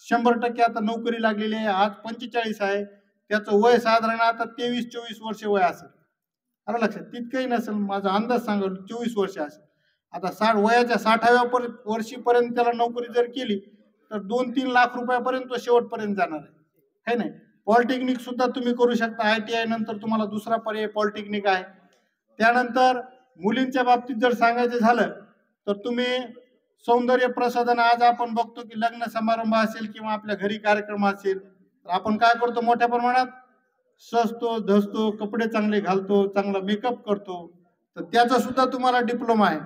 100% आता नोकरी लागलेली आहे. आज 45 आहे. त्याचं वय साधारण आता 23-24 वर्ष वय असेल. अरे लक्षात, तितकंही नसेल, माझा अंदाज सांगेल 24 वर्ष असेल. आता वयाच्या 60व्या वर्षीपर्यंत त्याला नोकरी जर केली तर 2-3 लाख रुपयापर्यंत तो शेवटपर्यंत जाणार आहे, है नाही. पॉलिटेक्निक सुद्धा तुम्ही करू शकता. ITI नंतर तुम्हाला दुसरा पर्याय पॉलिटेक्निक आहे. त्यानंतर मुलींच्या बाबतीत जर सांगायचं झालं तर तुम्ही सौंदर्य प्रसाधन, आज आपण बघतो की लग्न समारंभ असेल किंवा आपल्या घरी कार्यक्रम असेल तर आपण काय करतो, मोठ्या प्रमाणात सजतो धसतो, कपडे चांगले घालतो, चांगला मेकअप करतो. तर त्याचा सुद्धा तुम्हाला डिप्लोमा आहे.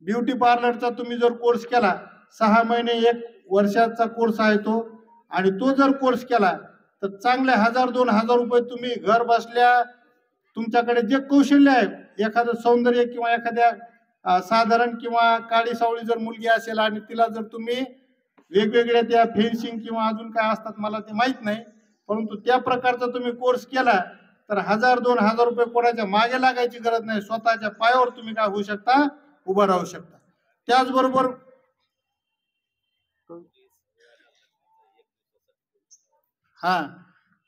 ब्युटी पार्लरचा तुम्ही जर कोर्स केला, 6 महिने 1 वर्षाचा कोर्स आहे तो, आणि तो जर कोर्स केला तर चांगले 1000-2000 रुपये तुम्ही घर बसल्या, तुमच्याकडे जे कौशल्य आहे, एखादं सौंदर्य किंवा एखाद्या साधारण किंवा काळी सावळी जर मुलगी असेल आणि तिला जर तुम्ही वेगवेगळ्या त्या फेन्सिंग किंवा अजून काय असतात मला ते माहित नाही, परंतु त्या प्रकारचा तुम्ही कोर्स केला तर 1000-2000 रुपये कोणाच्या मागे लागायची गरज नाही. स्वतःच्या पायावर तुम्ही काय होऊ शकता, उभं राहू शकता. त्याचबरोबर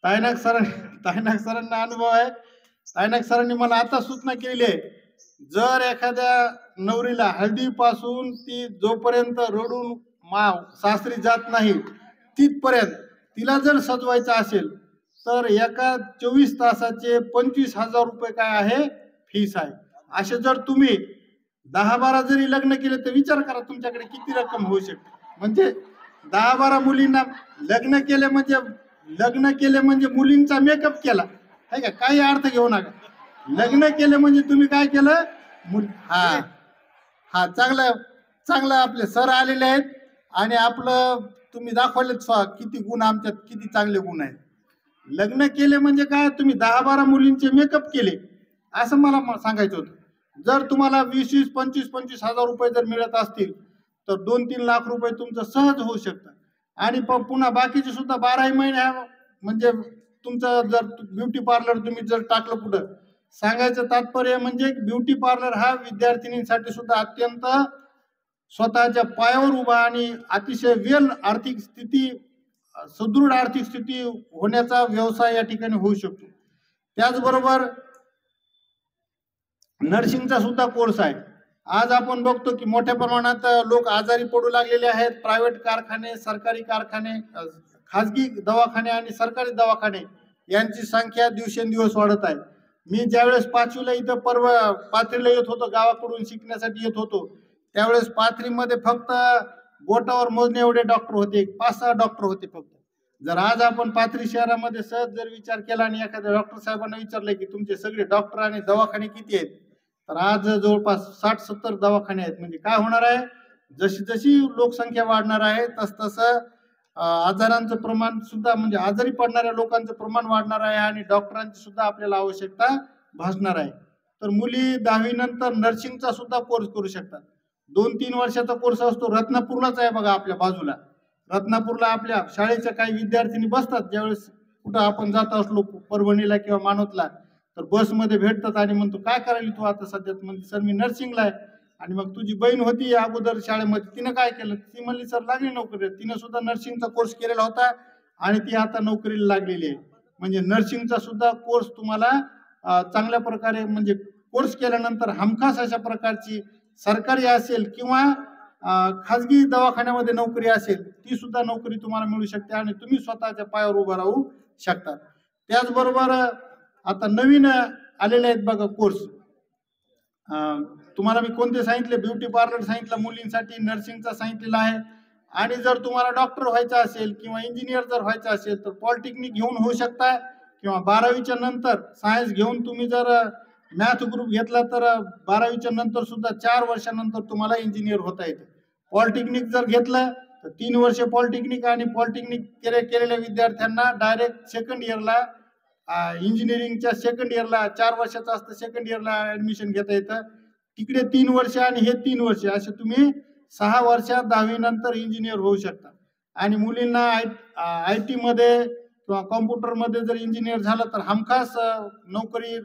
तायनाक सरांना अनुभव आहे. तायनाक सरांनी मला आता सूचना केलेली आहे, जर एखाद्या नवरीला हळदीपासून ती जोपर्यंत रडून सासरी जात नाही तिथपर्यंत तिला जर सजवायचं असेल तर एका 24 तासाचे 25,000 रुपये काय आहे, फीस आहे. असे जर तुम्ही 10-12 जरी लग्न केले तर विचार करा तुमच्याकडे किती रक्कम होऊ शकते. म्हणजे 10-12 मुलींना लग्न केले म्हणजे मुलींचा मेकअप केला आहे का, काही अर्थ घेऊ नका. लग्न केले म्हणजे तुम्ही काय केलं, चांगलं आपले सर आलेले आहेत आणि आपलं तुम्ही दाखवलेत किती गुण, आमच्यात किती चांगले गुण आहेत. लग्न केले म्हणजे काय, तुम्ही 10-12 मुलींचे मेकअप केले असं मला सांगायचं होतं. जर तुम्हाला 20-25 हजार रुपये जर मिळत असतील तर 2-3 लाख रुपये तुमचं सहज होऊ शकतं. आणि पुन्हा बाकीचे सुद्धा 12 महिने, म्हणजे तुमचं जर ब्युटी पार्लर तुम्ही जर टाकलं पुढं, सांगायचं तात्पर्य म्हणजे ब्युटी पार्लर हा विद्यार्थिनींसाठी सुद्धा अत्यंत स्वतःच्या पायावर उभा आणि अतिशय आर्थिक स्थिती, सुदृढ आर्थिक स्थिती होण्याचा व्यवसाय या ठिकाणी होऊ शकतो. त्याचबरोबर नर्सिंगचा सुद्धा कोर्स आहे. आज आपण बघतो की मोठ्या प्रमाणात लोक आजारी पडू लागलेले आहेत. प्रायव्हेट कारखाने, सरकारी कारखाने, खाजगी दवाखाने आणि सरकारी दवाखाने यांची संख्या दिवसेंदिवस वाढत आहे. मी ज्यावेळेस 5वीला इथं पाथरीला येत होतो, गावाकडून शिकण्यासाठी येत होतो, त्यावेळेस पाथरीमध्ये फक्त बोटावर मोजणे एवढे डॉक्टर होते, 5-6 डॉक्टर होते फक्त. जर आज आपण पाथरी शहरामध्ये सहज जर विचार केला आणि एखाद्या डॉक्टर साहेबांना विचारलं की तुमचे सगळे डॉक्टर आणि दवाखाने किती आहेत, तर आज जवळपास 60-70 दवाखाने आहेत. म्हणजे काय होणार आहे, जशी जशी लोकसंख्या वाढणार आहे तसतसं आजारांचं प्रमाण सुद्धा म्हणजे आजारी पडणाऱ्या लोकांचं प्रमाण वाढणार आहे आणि डॉक्टरांची सुद्धा आपल्याला आवश्यकता भासणार आहे. तर मुली 10वी नंतर नर्सिंगचा सुद्धा कोर्स करू शकतात. 2-3 वर्षाचा कोर्स असतो. रत्नापूरलाच आहे बघा, आपल्या बाजूला रत्नापूरला आपल्या शाळेच्या काही विद्यार्थिनी बसतात. ज्यावेळेस कुठं आपण जात असलो परभणीला किंवा मानोतला, तर बसमध्ये भेटतात आणि म्हणतो काय करायली तू आता सध्या, म्हणते सर मी नर्सिंगला आहे. आणि मग तुझी बहीण होती अगोदर शाळेमध्ये, तिनं काय केलं, ती म्हणली सर लागली नोकरी. तिनं सुद्धा नर्सिंगचा कोर्स केलेला होता आणि ती आता नोकरीला लागलेली आहे. म्हणजे नर्सिंगचा सुद्धा कोर्स तुम्हाला चांगल्या प्रकारे म्हणजे कोर्स केल्यानंतर हमखास अशा प्रकारची सरकारी असेल किंवा खाजगी दवाखान्यामध्ये नोकरी असेल ती सुद्धा नोकरी तुम्हाला मिळू शकते आणि तुम्ही स्वतःच्या पायावर उभं राहू शकता. त्याचबरोबर आता नवीन आलेले आहेत बघा कोर्स. तुम्हाला मी कोणते सांगितले, ब्युटी पार्लर सांगितलं मुलींसाठी, नर्सिंगचा सांगितलेला आहे. आणि जर तुम्हाला डॉक्टर व्हायचं असेल किंवा इंजिनियर जर व्हायचं असेल तर पॉलिटेक्निक घेऊन होऊ शकता किंवा 12वीच्या नंतर सायन्स घेऊन तुम्ही जर मॅथ ग्रुप घेतला तर 12वीच्या नंतर सुद्धा 4 वर्षानंतर तुम्हाला इंजिनियर होता येते. पॉलिटेक्निक जर घेतलं तर 3 वर्ष पॉलिटेक्निक आणि पॉलिटेक्निक केलेल्या विद्यार्थ्यांना डायरेक्ट सेकंड इयरला इंजिनिअरिंगच्या सेकंड इयरला 4 वर्षाचं असतं, सेकंड इयरला ऍडमिशन घेता येतं. तिकडे 3 वर्ष आणि हे 3 वर्ष असे तुम्ही 6 वर्षात 10वी नंतर इंजिनियर होऊ शकता. आणि मुलींना IT मध्ये किंवा कॉम्प्युटरमध्ये जर इंजिनियर झालं तर हमखास नोकरी,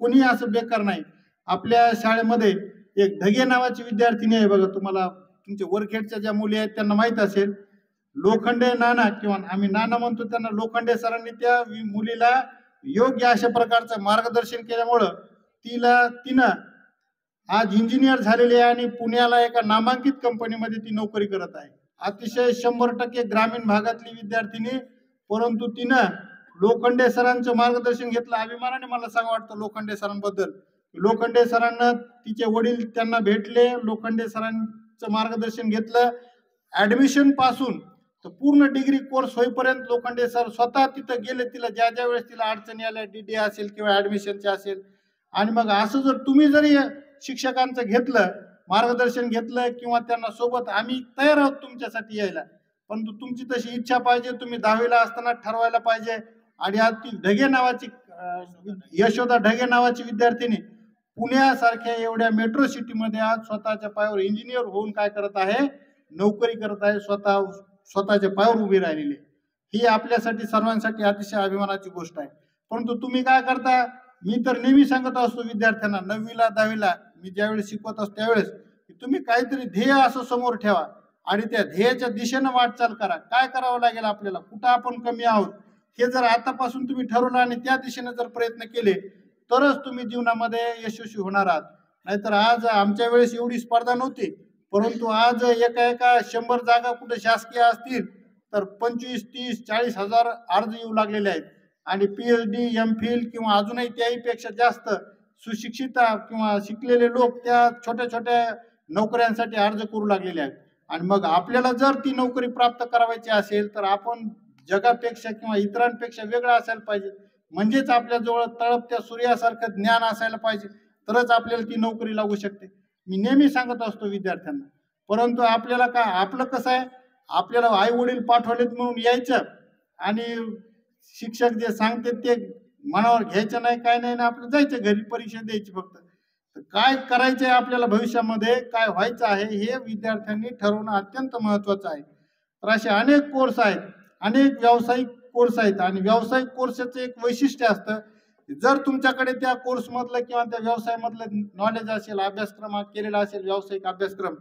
कोणी असं बेकार नाही. आपल्या शाळेमध्ये एक ढगे नावाची विद्यार्थिनी आहे बघा, तुम्हाला तुमच्या वरखेडच्या ज्या मुली आहेत त्यांना माहित असेल. लोखंडे नाना किंवा आम्ही नाना म्हणतो त्यांना, लोखंडे सरांनी त्या मुलीला योग्य अशा प्रकारचं मार्गदर्शन केल्यामुळं तिनं आज इंजिनियर झालेली आहे आणि पुण्याला एका नामांकित कंपनीमध्ये ती नोकरी करत आहे. अतिशय 100% ग्रामीण भागातली विद्यार्थिनी, परंतु तिनं लोखंडे सरांचं मार्गदर्शन घेतलं. अभिमानाने मला सांगा वाटतं लोखंडे सरांबद्दल. लोखंडे सरांना तिचे वडील त्यांना भेटले, लोखंडे सरांचं मार्गदर्शन घेतलं. ऍडमिशन पासून तर पूर्ण डिग्री कोर्स होईपर्यंत लोखंडे सर स्वतः तिथं गेले. तिला ज्या ज्या वेळेस तिला अडचणी आल्या, DD असेल किंवा ऍडमिशनचे असेल. आणि मग असं जर तुम्ही जरी शिक्षकांचं घेतलं, मार्गदर्शन घेतलं किंवा त्यांना सोबत, आम्ही तयार आहोत तुमच्यासाठी यायला, परंतु तुमची तशी इच्छा पाहिजे. तुम्ही 10वीला असताना ठरवायला पाहिजे. आणि आज ती ढगे नावाची यशोदा ढगे नावाची विद्यार्थिनी पुण्यासारख्या एवढ्या मेट्रो सिटीमध्ये आज स्वतःच्या पायावर इंजिनियर होऊन काय करत आहे, नोकरी करत आहे, स्वतःच्या पायावर उभी राहिलेली. ही आपल्यासाठी सर्वांसाठी अतिशय अभिमानाची गोष्ट आहे. परंतु तुम्ही काय करता, मी तर नेहमी सांगत असतो विद्यार्थ्यांना 9वीला 10वीला मी ज्यावेळेस शिकवत असतो त्यावेळेस की तुम्ही काहीतरी ध्येय असं समोर ठेवा आणि त्या ध्येयाच्या दिशेनं वाटचाल करा. काय करावं लागेल आपल्याला, कुठं आपण कमी आहोत हे जर आतापासून तुम्ही ठरवलं आणि त्या दिशेने जर प्रयत्न केले तरच तुम्ही जीवनामध्ये यशस्वी होणार आहात. नाहीतर आज आमच्या वेळेस एवढी स्पर्धा नव्हती, परंतु आज एका 100 जागा कुठे शासकीय असतील तर 25-30-40 हजार अर्ज येऊ लागलेले आहेत. आणि PhD, MPhil किंवा अजूनही त्याहीपेक्षा जास्त सुशिक्षित किंवा शिकलेले लोक त्या छोट्या छोट्या नोकऱ्यांसाठी अर्ज करू लागलेले आहेत. आणि मग आपल्याला जर ती नोकरी प्राप्त करायची असेल तर आपण जगापेक्षा किंवा इतरांपेक्षा वेगळं असायला पाहिजे. म्हणजेच आपल्याजवळ तळपत्या सूर्यासारखं ज्ञान असायला पाहिजे, तरच आपल्याला ती नोकरी लागू शकते. मी नेहमी सांगत असतो विद्यार्थ्यांना. परंतु आपल्याला काय, आपलं कसं आहे, आपल्याला आई वडील पाठवलेत म्हणून यायचं आणि शिक्षक जे सांगते ते मनावर घ्यायचं नाही, काय नाही ना, आपलं जायचं घरी, परीक्षा द्यायची फक्त. काय करायचंय आपल्याला भविष्यामध्ये, काय व्हायचं आहे हे विद्यार्थ्यांनी ठरवणं अत्यंत महत्वाचं आहे. तर असे अनेक कोर्स आहेत, अनेक व्यावसायिक कोर्स आहेत. आणि व्यावसायिक कोर्सचं एक वैशिष्ट्य असतं, जर तुमच्याकडे त्या कोर्स मधलं किंवा त्या व्यवसायामधलं नॉलेज असेल, अभ्यासक्रम केलेला असेल, व्यावसायिक अभ्यासक्रम,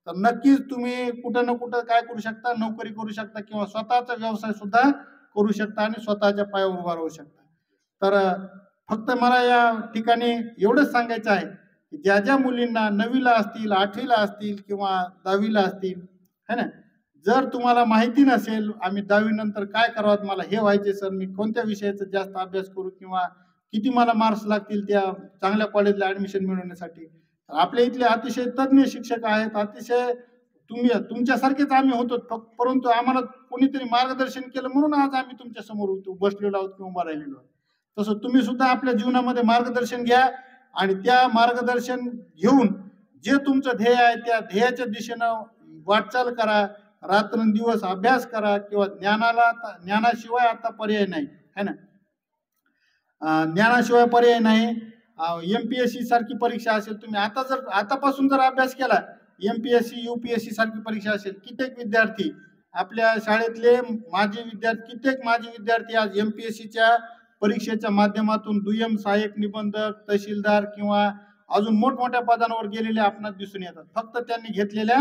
तर नक्कीच तुम्ही कुठं ना कुठं काय करू शकता, नोकरी करू शकता किंवा स्वतःचा व्यवसाय सुद्धा करू शकता आणि स्वतःच्या पायावर उभा राहू शकता. तर फक्त मला या ठिकाणी एवढंच सांगायचं आहे की ज्या ज्या मुलींना 9वीला असतील, 8वीला असतील किंवा 10वीला असतील, है ना, जर तुम्हाला माहिती नसेल आम्ही 10वी नंतर काय करावं, मला हे व्हायचे सर, मी कोणत्या विषयाचा जास्त अभ्यास करू किंवा किती मला मार्क्स लागतील त्या चांगल्या कॉलेजला ऍडमिशन मिळवण्यासाठी, आपल्या इथले अतिशय तज्ज्ञ शिक्षक आहेत, अतिशय तुमच्यासारखेच आम्ही होतो, परंतु आम्हाला कोणीतरी मार्गदर्शन केलं म्हणून आज आम्ही तुमच्या समोर बसलेलो आहोत किंवा उभा राहिलेलो आहोत. तसं तुम्ही सुद्धा आपल्या जीवनामध्ये मार्गदर्शन घ्या आणि त्या मार्गदर्शन घेऊन जे तुमचं ध्येय आहे त्या ध्येयाच्या दिशेनं वाटचाल करा, रात्रंदिवस अभ्यास करा, किंवा ज्ञानाशिवाय आता पर्याय नाही है ना. ज्ञानाशिवाय पर्याय नाही. MPSC सारखी परीक्षा असेल, तुम्ही आतापासून जर अभ्यास केला, MPSC UPSC सारखी परीक्षा असेल, कित्येक विद्यार्थी आपल्या शाळेतले कित्येक माजी विद्यार्थी आज MPSCच्या परीक्षेच्या माध्यमातून दुय्यम सहाय्यक निबंधक, तहसीलदार किंवा अजून मोठमोठ्या पदांवर गेलेले आपणास दिसून येतात. फक्त त्यांनी घेतलेल्या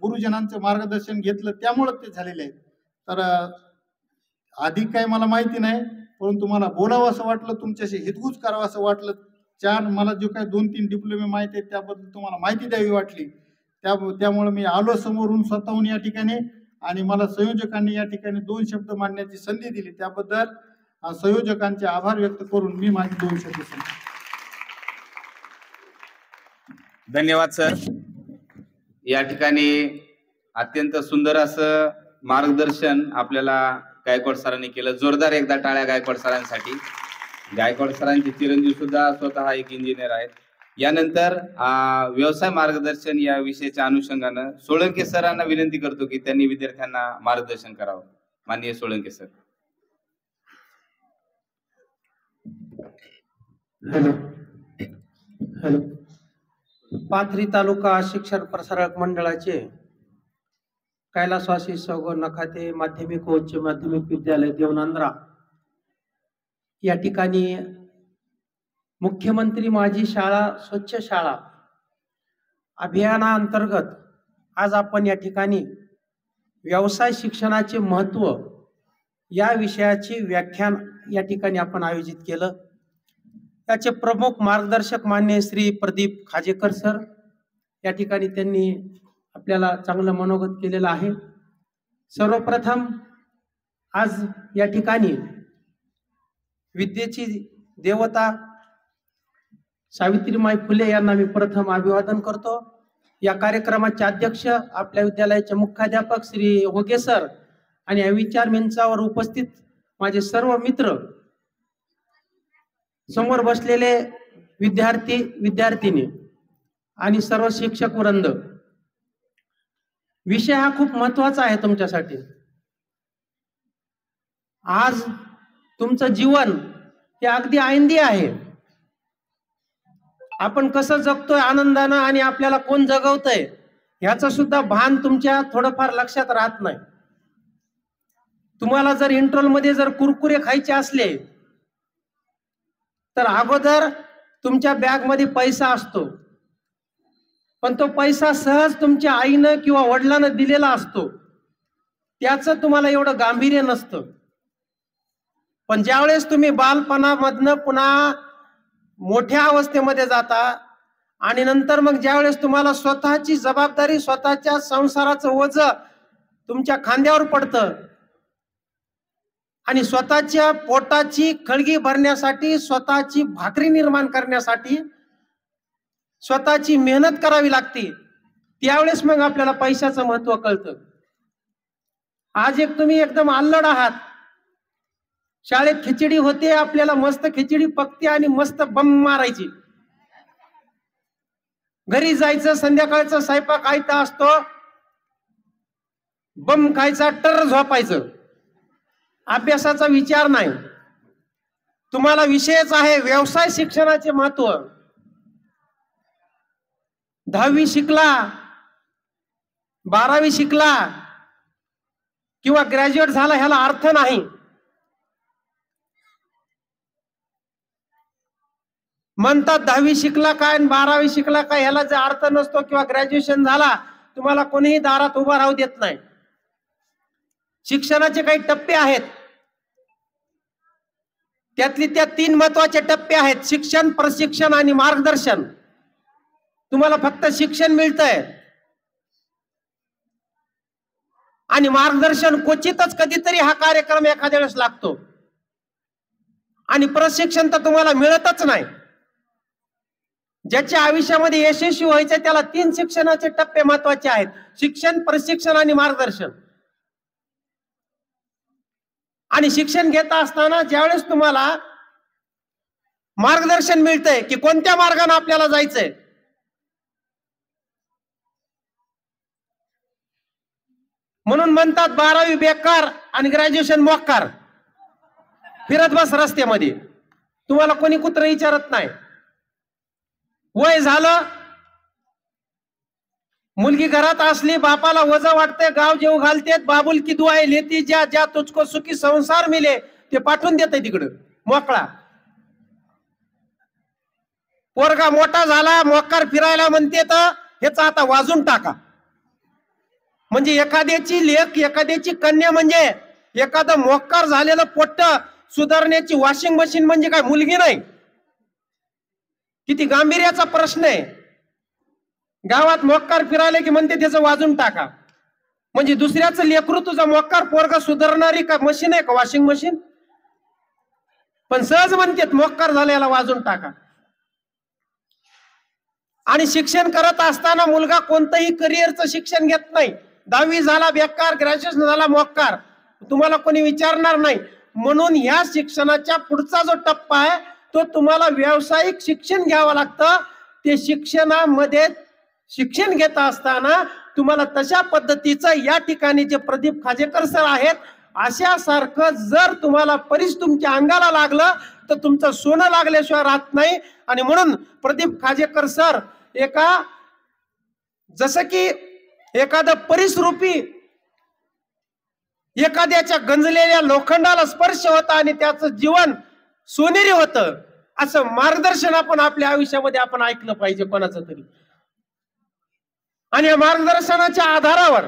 गुरुजनांचं मार्गदर्शन घेतलं त्यामुळे ते झालेले आहेत. तर अधिक काही मला माहिती नाही, परंतु मला बोलावं असं वाटलं, तुमच्याशी हितगुज करावं असं वाटलं. मला जो काही 2-3 डिप्लोमे माहिती आहेत त्याबद्दल तुम्हाला माहिती द्यावी वाटली, त्यामुळे मी आलो समोरून स्वतःहून या ठिकाणी, आणि मला संयोजकांनी या ठिकाणी 2 शब्द मांडण्याची संधी दिली त्याबद्दल संयोजकांचे आभार व्यक्त करून मी माझे 2 शब्द सांगतो. धन्यवाद सर. या ठिकाणी अत्यंत सुंदर असं मार्गदर्शन आपल्याला गायकवाड सरांनी केलं. जोरदार एकदा टाळ्या गायकवाड सरांसाठी. गायकवाड सरांचे चिरंजीव सुद्धा स्वतः एक इंजिनियर आहेत. यानंतर व्यवसाय मार्गदर्शन या विषयाच्या अनुषंगानं सोळंके सरांना विनंती करतो की त्यांनी विद्यार्थ्यांना मार्गदर्शन करावं. माननीय सोळंके सर. हॅलो. पाथरी तालुका शिक्षण प्रसारक मंडळाचे कैलासवासी सौ नखाते माध्यमिक व उच्च माध्यमिक विद्यालय देवनांद्रा या ठिकाणी मुख्यमंत्री माझी शाळा स्वच्छ शाळा अभियानाअंतर्गत आज आपण या ठिकाणी व्यवसाय शिक्षणाचे महत्त्व या विषयाचे व्याख्यान या ठिकाणी आपण आयोजित केलं. त्याचे प्रमुख मार्गदर्शक मान्य श्री प्रदीप खाजेकर सर या ठिकाणी त्यांनी आपल्याला चांगलं मनोगत केलेलं आहे. सर्वप्रथम आज या ठिकाणी विद्येची देवता सावित्रीमाई फुले यांना मी प्रथम अभिवादन करतो. या कार्यक्रमाचे अध्यक्ष आपल्या विद्यालयाचे मुख्याध्यापक श्री होगे सर आणि या विचार मंचावर उपस्थित माझे सर्व मित्र, समोर बसलेले विद्यार्थी विद्यार्थिनी आणि सर्व शिक्षक वृंद. विषय हा खूप महत्वाचा आहे तुमच्यासाठी. आज तुमचं जीवन हे अगदी आनंदी आहे. आपण कसं जगतोय आनंदानं आणि आपल्याला कोण जगवतंय ह्याचं सुद्धा भान तुमच्या थोडंफार लक्षात राहत नाही. तुम्हाला जर इंटरव्हल मध्ये जर कुरकुरे खायचे असले तर अगोदर तुमच्या बॅग मध्ये पैसा असतो, पण तो पैसा सहज तुमच्या आईनं किंवा वडिलांना दिलेला असतो, त्याचं तुम्हाला एवढं गांभीर्य नसतं. पण ज्यावेळेस तुम्ही बालपणामधनं पुन्हा मोठ्या अवस्थेमध्ये जाता आणि नंतर मग ज्यावेळेस तुम्हाला स्वतःची जबाबदारी, स्वतःच्या संसाराचं ओझं तुमच्या खांद्यावर पडतं आणि स्वतःच्या पोटाची खळगी भरण्यासाठी, स्वतःची भाकरी निर्माण करण्यासाठी स्वतःची मेहनत करावी लागते, त्यावेळेस मग आपल्याला पैशाचं महत्व कळतं. आज तुम्ही एकदम अल्लड आहात. शाळेत खिचडी होते, आपल्याला मस्त खिचडी पकते आणि मस्त बम मारायची. घरी जायचं, संध्याकाळचा स्वयंपाक आयता असतो, बम खायचा, टर झोपायचं. अभ्यासाचा विचार नाही. तुम्हाला विषयच आहे व्यवसाय शिक्षणाचे महत्व. 10वी शिकला, 12वी शिकला किंवा ग्रॅज्युएट झाला ह्याला अर्थ नाही. म्हणतात 10वी शिकला काय आणि 12वी शिकला काय ह्याला जर अर्थ नसतो किंवा ग्रॅज्युएशन झाला तुम्हाला कोणीही दारात उभा राहू देत नाही. शिक्षणाचे काही टप्पे आहेत, त्यातली त्या 3 महत्वाचे टप्पे आहेत: शिक्षण, प्रशिक्षण आणि मार्गदर्शन. तुम्हाला फक्त शिक्षण मिळतंय आणि मार्गदर्शन क्वचितच कधीतरी हा कार्यक्रम एखाद्या वेळेस लागतो आणि प्रशिक्षण तर तुम्हाला मिळतच नाही. ज्याच्या आयुष्यामध्ये यशस्वी व्हायचं त्याला 3 शिक्षणाचे टप्पे महत्वाचे आहेत: शिक्षण, प्रशिक्षण आणि मार्गदर्शन. आणि शिक्षण घेत असताना ज्यावेळेस तुम्हाला मार्गदर्शन मिळतंय की कोणत्या मार्गाने आपल्याला जायचंय, म्हणून म्हणतात 12वी बेकार आणि ग्रॅज्युएशन मोकार. फिरत बस रस्त्यामध्ये, तुम्हाला कोणी कुत्र विचारत नाही. वय झालं, मुलगी घरात असली, बापाला वजा वाटते, गाव जेव घालतेत, बाबुल की दुआएं लेती जा, ज्या तुझको सुखी संसार मिले, ते पाठवून देते तिकडं मोकळा. पोरगा मोठा झाला, मोकार फिरायला म्हणते तर ह्याचा आता वाजून टाका. म्हणजे एखाद्याची लेक, एखाद्याची कन्या म्हणजे एखादं मोकार झालेलं पोट्ट सुधारण्याची वॉशिंग मशीन म्हणजे काय मुलगी नाही. किती गांभीर्याचा प्रश्न आहे. गावात मोकार फिरायला की म्हणते त्याचं वाजून टाका. म्हणजे दुसऱ्याचं लेकरू तुझा मोकार पोरगा सुधारणारी का मशीन आहे का वॉशिंग मशीन? पण सहज म्हणतात मोकार झालेला वाजून टाका. आणि शिक्षण करत असताना मुलगा कोणतंही करिअरचं शिक्षण घेत नाही. 10वी झाला बेकार, ग्रॅज्युएशन झाला मोकार, तुम्हाला कोणी विचारणार नाही. म्हणून ह्या शिक्षणाच्या पुढचा जो टप्पा आहे तो तुम्हाला व्यावसायिक शिक्षण घ्यावं लागतं. ते शिक्षणामध्ये शिक्षण घेत असताना तुम्हाला तशा पद्धतीचं या ठिकाणी जे प्रदीप खाजेकर सर आहेत अशासारखं जर तुम्हाला तुमच्या अंगाला लागलं तर तुमचं सोनं लागल्याशिवाय राहत नाही. आणि म्हणून प्रदीप खाजेकर सर जसं की एखादं परिसरूपी एखाद्याच्या गंजलेल्या लोखंडाला स्पर्श होता आणि त्याचं जीवन सोनेरी होतं, असं मार्गदर्शन आपण आपल्या आयुष्यामध्ये आपण ऐकलं पाहिजे कोणाचं तरी. आणि या मार्गदर्शनाच्या आधारावर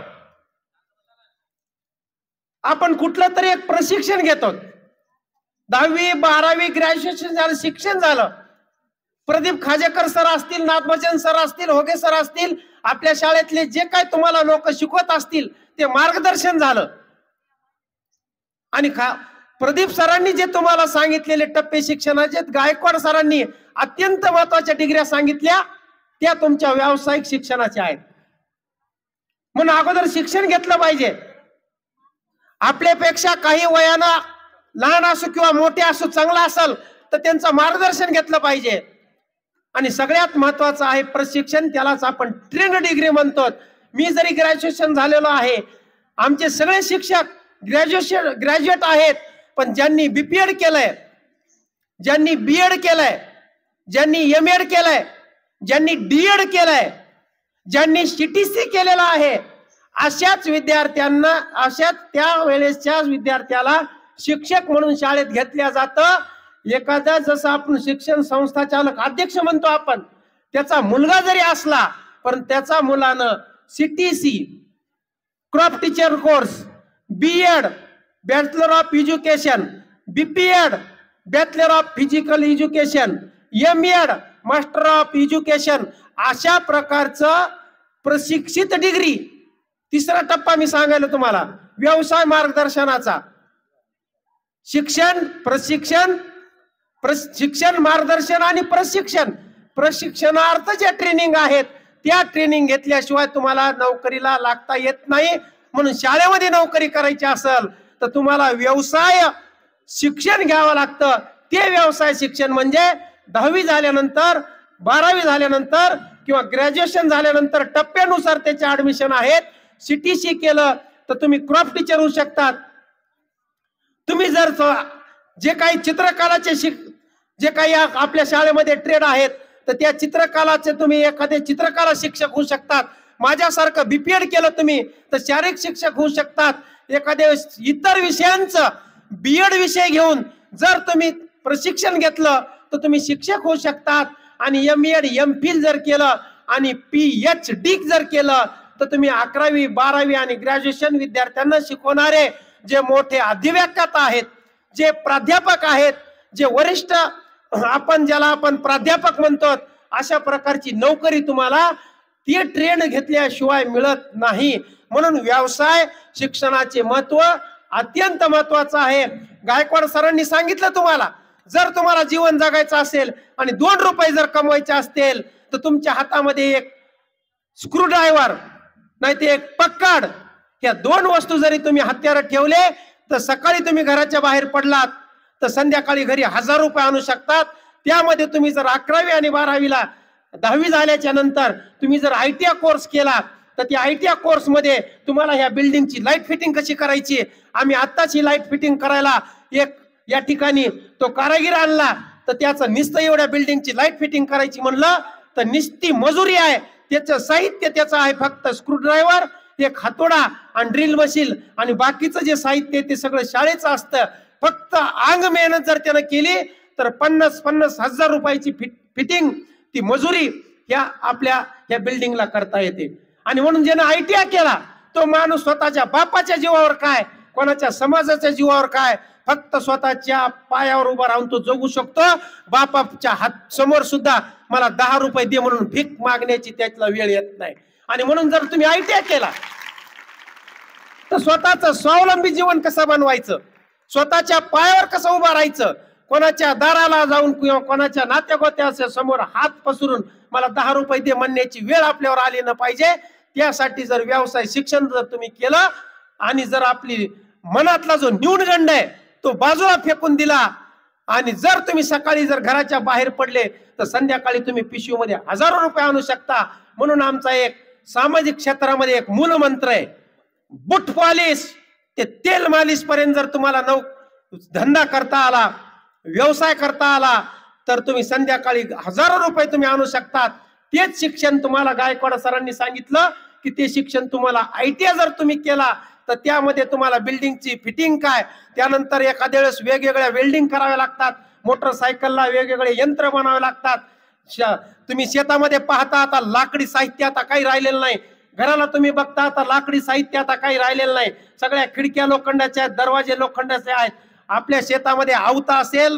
आपण कुठलं तरी एक प्रशिक्षण घेतो. 10वी 12वी ग्रॅज्युएशन झालं, शिक्षण झालं. प्रदीप खाजेकर सर असतील, नाथभजन सर असतील, होगे सर असतील, आपल्या शाळेतले जे काय तुम्हाला लोक शिकवत असतील ते मार्गदर्शन झालं. आणि प्रदीप सरांनी जे तुम्हाला सांगितलेले टप्पे शिक्षणाचे, गायकवाड सरांनी अत्यंत महत्वाच्या डिग्र्या सांगितल्या त्या तुमच्या व्यावसायिक शिक्षणाच्या आहेत. म्हणून अगोदर शिक्षण घेतलं पाहिजे. आपल्यापेक्षा काही वयानं लहान असो किंवा मोठे असो, चांगला असेल तर त्यांचं मार्गदर्शन घेतलं पाहिजे. आणि सगळ्यात महत्वाचं आहे प्रशिक्षण, त्यालाच आपण ट्रेंड डिग्री म्हणतो. मी जरी ग्रॅज्युएशन झालेलो आहे, आमचे सगळे शिक्षक ग्रॅज्युएट आहेत, पण ज्यांनी बीपीएड केलंय, ज्यांनी बीएड केलंय, ज्यांनी एमएड केलंय, ज्यांनी डीएड केलंय, ज्यांनी सीटीसी केलेला आहे, अशाच विद्यार्थ्यांना, अशाच त्यावेळेसच्या विद्यार्थ्याला शिक्षक म्हणून शाळेत घेतल्या जातं. एखादा जसं आपण शिक्षण संस्था चालक अध्यक्ष म्हणतो आपण, त्याचा मुलगा जरी असला पण त्याचा मुलानं CTC, crop teacher course, BEd bachelor of education, BPEd bachelor of physical education, MEd master of education, अशा प्रकारचं प्रशिक्षित डिग्री. तिसरा टप्पा मी सांगायला तुम्हाला व्यवसाय मार्गदर्शनाचा. शिक्षण, शिक्षण, मार्गदर्शन आणि प्रशिक्षण. प्रशिक्षणार्थ जे ट्रेनिंग आहेत त्या ट्रेनिंग घेतल्याशिवाय तुम्हाला नोकरीला लागता येत नाही. म्हणून शाळेमध्ये नोकरी करायची असेल तर तुम्हाला व्यवसाय शिक्षण घ्यावं लागतं. ते व्यवसाय शिक्षण म्हणजे 10वी झाल्यानंतर, 12वी झाल्यानंतर किंवा ग्रॅज्युएशन झाल्यानंतर टप्प्यानुसार त्याचे ऍडमिशन आहेत. सीटीसी केलं तर तुम्ही क्रॉप टीचर होऊ शकतात. तुम्ही जर जे काही चित्रकलाचे जे काही आपल्या शाळेमध्ये ट्रेड आहेत तर त्या चित्रकलाचे तुम्ही एखादे चित्रकला शिक्षक होऊ शकतात. माझ्यासारखं बीपीएड केलं तुम्ही तर शारीरिक शिक्षक होऊ शकतात. एखाद्या इतर विषयांचं बीएड विषय घेऊन जर तुम्ही प्रशिक्षण घेतलं तर तुम्ही शिक्षक होऊ शकतात. आणि एमएड एमफिल जर केलं आणि पीएचडी जर केलं तर तुम्ही 11वी 12वी आणि ग्रॅज्युएशन विद्यार्थ्यांना शिकवणारे जे मोठे अधिव्याख्यात आहेत, जे प्राध्यापक आहेत, जे वरिष्ठ आपण ज्याला आपण प्राध्यापक म्हणतो, अशा प्रकारची नोकरी तुम्हाला ती ट्रेंड घेतल्याशिवाय मिळत नाही. म्हणून व्यवसाय शिक्षणाचे महत्व अत्यंत महत्वाचं आहे. गायकवाड सरांनी सांगितलं तुम्हाला, जर तुम्हाला जीवन जगायचं असेल आणि 2 रुपये जर कमवायचे असतील तर तुमच्या हातामध्ये एक स्क्रूड्रायव्हर नाही ते एक पक्कड, ह्या 2 वस्तू जरी तुम्ही हत्यार ठेवले तर सकाळी तुम्ही घराच्या बाहेर पडलात तर संध्याकाळी घरी 1000 रुपये आणू शकतात. त्यामध्ये तुम्ही जर 11वी आणि 12वीला 10वी झाल्याच्या नंतर तुम्ही जर ITI कोर्स केला तर त्या ITI कोर्स मध्ये तुम्हाला ह्या बिल्डिंगची लाईट फिटिंग कशी करायची, आम्ही आत्ताच ही लाईट फिटिंग करायला एक या ठिकाणी तो कारागीर आणला तर त्याचं नुसतं एवढ्या बिल्डिंगची लाईट फिटिंग करायची म्हणलं तर निस्ती मजुरी आहे. त्याचं साहित्य त्याचं आहे फक्त स्क्रूड्रायव्हर, एक हातोडा आणि ड्रिल मशीन आणि बाकीचं जे साहित्य ते सगळं शाळेचं असतं. फक्त अंग मेहनत जर त्यानं केली तर 50,000 रुपयाची फिटिंग ती मजुरी ह्या आपल्या ह्या बिल्डिंगला करता येते. आणि म्हणून ज्यानं ITI केला तो माणूस स्वतःच्या बापाच्या जीवावर काय, कोणाच्या समाजाच्या जीवावर काय, फक्त स्वतःच्या पायावर उभा राहून तो जगू शकतो. बापाच्या हात समोर सुद्धा मला 10 रुपये दे म्हणून भीक मागण्याची त्यातला वेळ येत नाही. आणि म्हणून जर तुम्ही ITI केला तर स्वतःचं स्वावलंबी जीवन कसं बनवायचं, स्वतःच्या पायावर कसं उभा राहायचं, कोणाच्या दाराला जाऊन किंवा कोणाच्या नात्यागोत्याच्या समोर हात पसरून मला 10 रुपये दे म्हणण्याची वेळ आपल्यावर आली न पाहिजे. त्यासाठी जर व्यवसाय शिक्षण जर तुम्ही केलं आणि जर आपली मनातला जो न्यूनगंड आहे तो बाजूला फेकून दिला आणि जर तुम्ही सकाळी जर घराच्या बाहेर पडले तर संध्याकाळी तुम्ही पिशवीमध्ये 1000 रुपये आणू शकता. म्हणून आमचा एक सामाजिक क्षेत्रामध्ये एक मूलमंत्र आहे, बूट पॉलिश ते तेल मालिश पर्यंत जर तुम्हाला धंदा करता आला, व्यवसाय करता आला तर तुम्ही संध्याकाळी 1000 रुपये तुम्ही आणू शकतात. तेच शिक्षण तुम्हाला गायकवाड सरांनी सांगितलं की ते शिक्षण तुम्हाला ITI जर तुम्ही केला तर त्यामध्ये तुम्हाला बिल्डिंगची फिटिंग काय, त्यानंतर एखाद्या वेळेस वेगवेगळ्या वेल्डिंग कराव्या लागतात, मोटरसायकलला वेगवेगळे यंत्र बनावे लागतात. तुम्ही शेतामध्ये पाहता आता लाकडी साहित्य आता काही राहिलेलं नाही, घराला तुम्ही बघता आता लाकडी साहित्य आता काही राहिलेलं नाही, सगळ्या खिडक्या लोखंडाच्या आहेत, दरवाजे लोखंडाचे आहेत. आपल्या शेतामध्ये आवता असेल,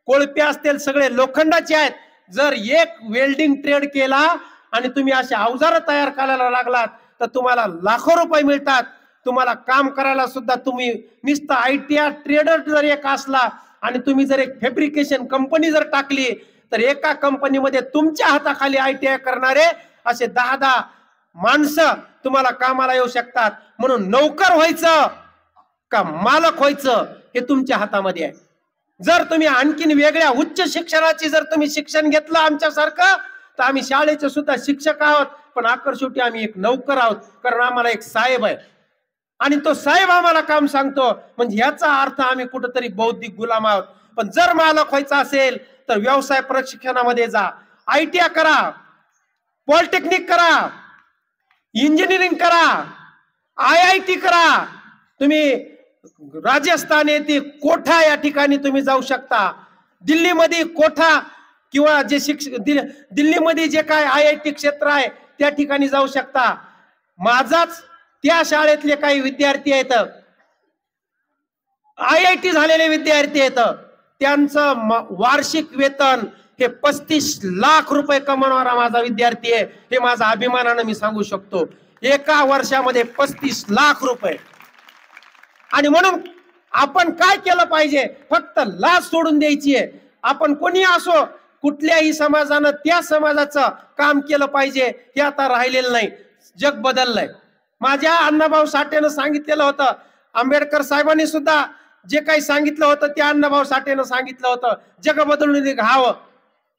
कोळप्या असतील, सगळे लोखंडाचे आहेत. जर एक वेल्डिंग ट्रेड केला आणि तुम्ही असे अवजार तयार करायला लागलात तर तुम्हाला लाखो रुपये मिळतात. तुम्हाला काम करायला सुद्धा तुम्ही नुसतं ITI ट्रेडर जर एक असला आणि तुम्ही जर एक फॅब्रिकेशन कंपनी जर टाकली तर एका कंपनीमध्ये तुमच्या हाताखाली ITI करणारे असे 10 माणसं तुम्हाला कामाला येऊ शकतात. म्हणून नोकर व्हायचं का मालक व्हायचं हे तुमच्या हातामध्ये आहे. जर तुम्ही आणखीन वेगळ्या उच्च शिक्षणाची जर तुम्ही शिक्षण घेतलं आमच्यासारखं तर आम्ही शाळेचे सुद्धा शिक्षक आहोत, पण शेवटी आम्ही एक नोकर आहोत, कारण आम्हाला एक साहेब आहे आणि तो साहेब आम्हाला काम सांगतो. म्हणजे याचा अर्थ आम्ही कुठेतरी बौद्धिक गुलाम आहोत. पण जर मालक व्हायचा असेल तर व्यवसाय प्रशिक्षणामध्ये जा, ITI करा, पॉलिटेक्निक करा, इंजिनिअरिंग करा, IIT करा. तुम्ही राजस्थान येथे कोठा या ठिकाणी तुम्ही जाऊ शकता. दिल्लीमध्ये कोठा किंवा जे दिल्लीमध्ये जे काय IIT क्षेत्र आहे त्या ठिकाणी जाऊ शकता. माझाच त्या शाळेतले काही विद्यार्थी आहेत, IIT झालेले विद्यार्थी आहेत, त्यांचं वार्षिक वेतन हे 35 लाख रुपये कमवणारा माझा विद्यार्थी आहे. हे माझा अभिमानानं मी सांगू शकतो. एका वर्षामध्ये 35 लाख रुपये. आणि म्हणून आपण काय केलं पाहिजे, फक्त लाच सोडून द्यायची आहे. आपण कोणी असो, कुठल्याही समाजानं त्या समाजाचं काम केलं पाहिजे हे आता राहिलेलं नाही. जग बदललंय. माझ्या अण्णाभाऊ साठेनं सांगितलेलं होतं, आंबेडकर साहेबांनी सुद्धा जे काही सांगितलं होतं त्या अण्णाभाऊ साठेनं सांगितलं होतं, जग बदलून घ्यावं.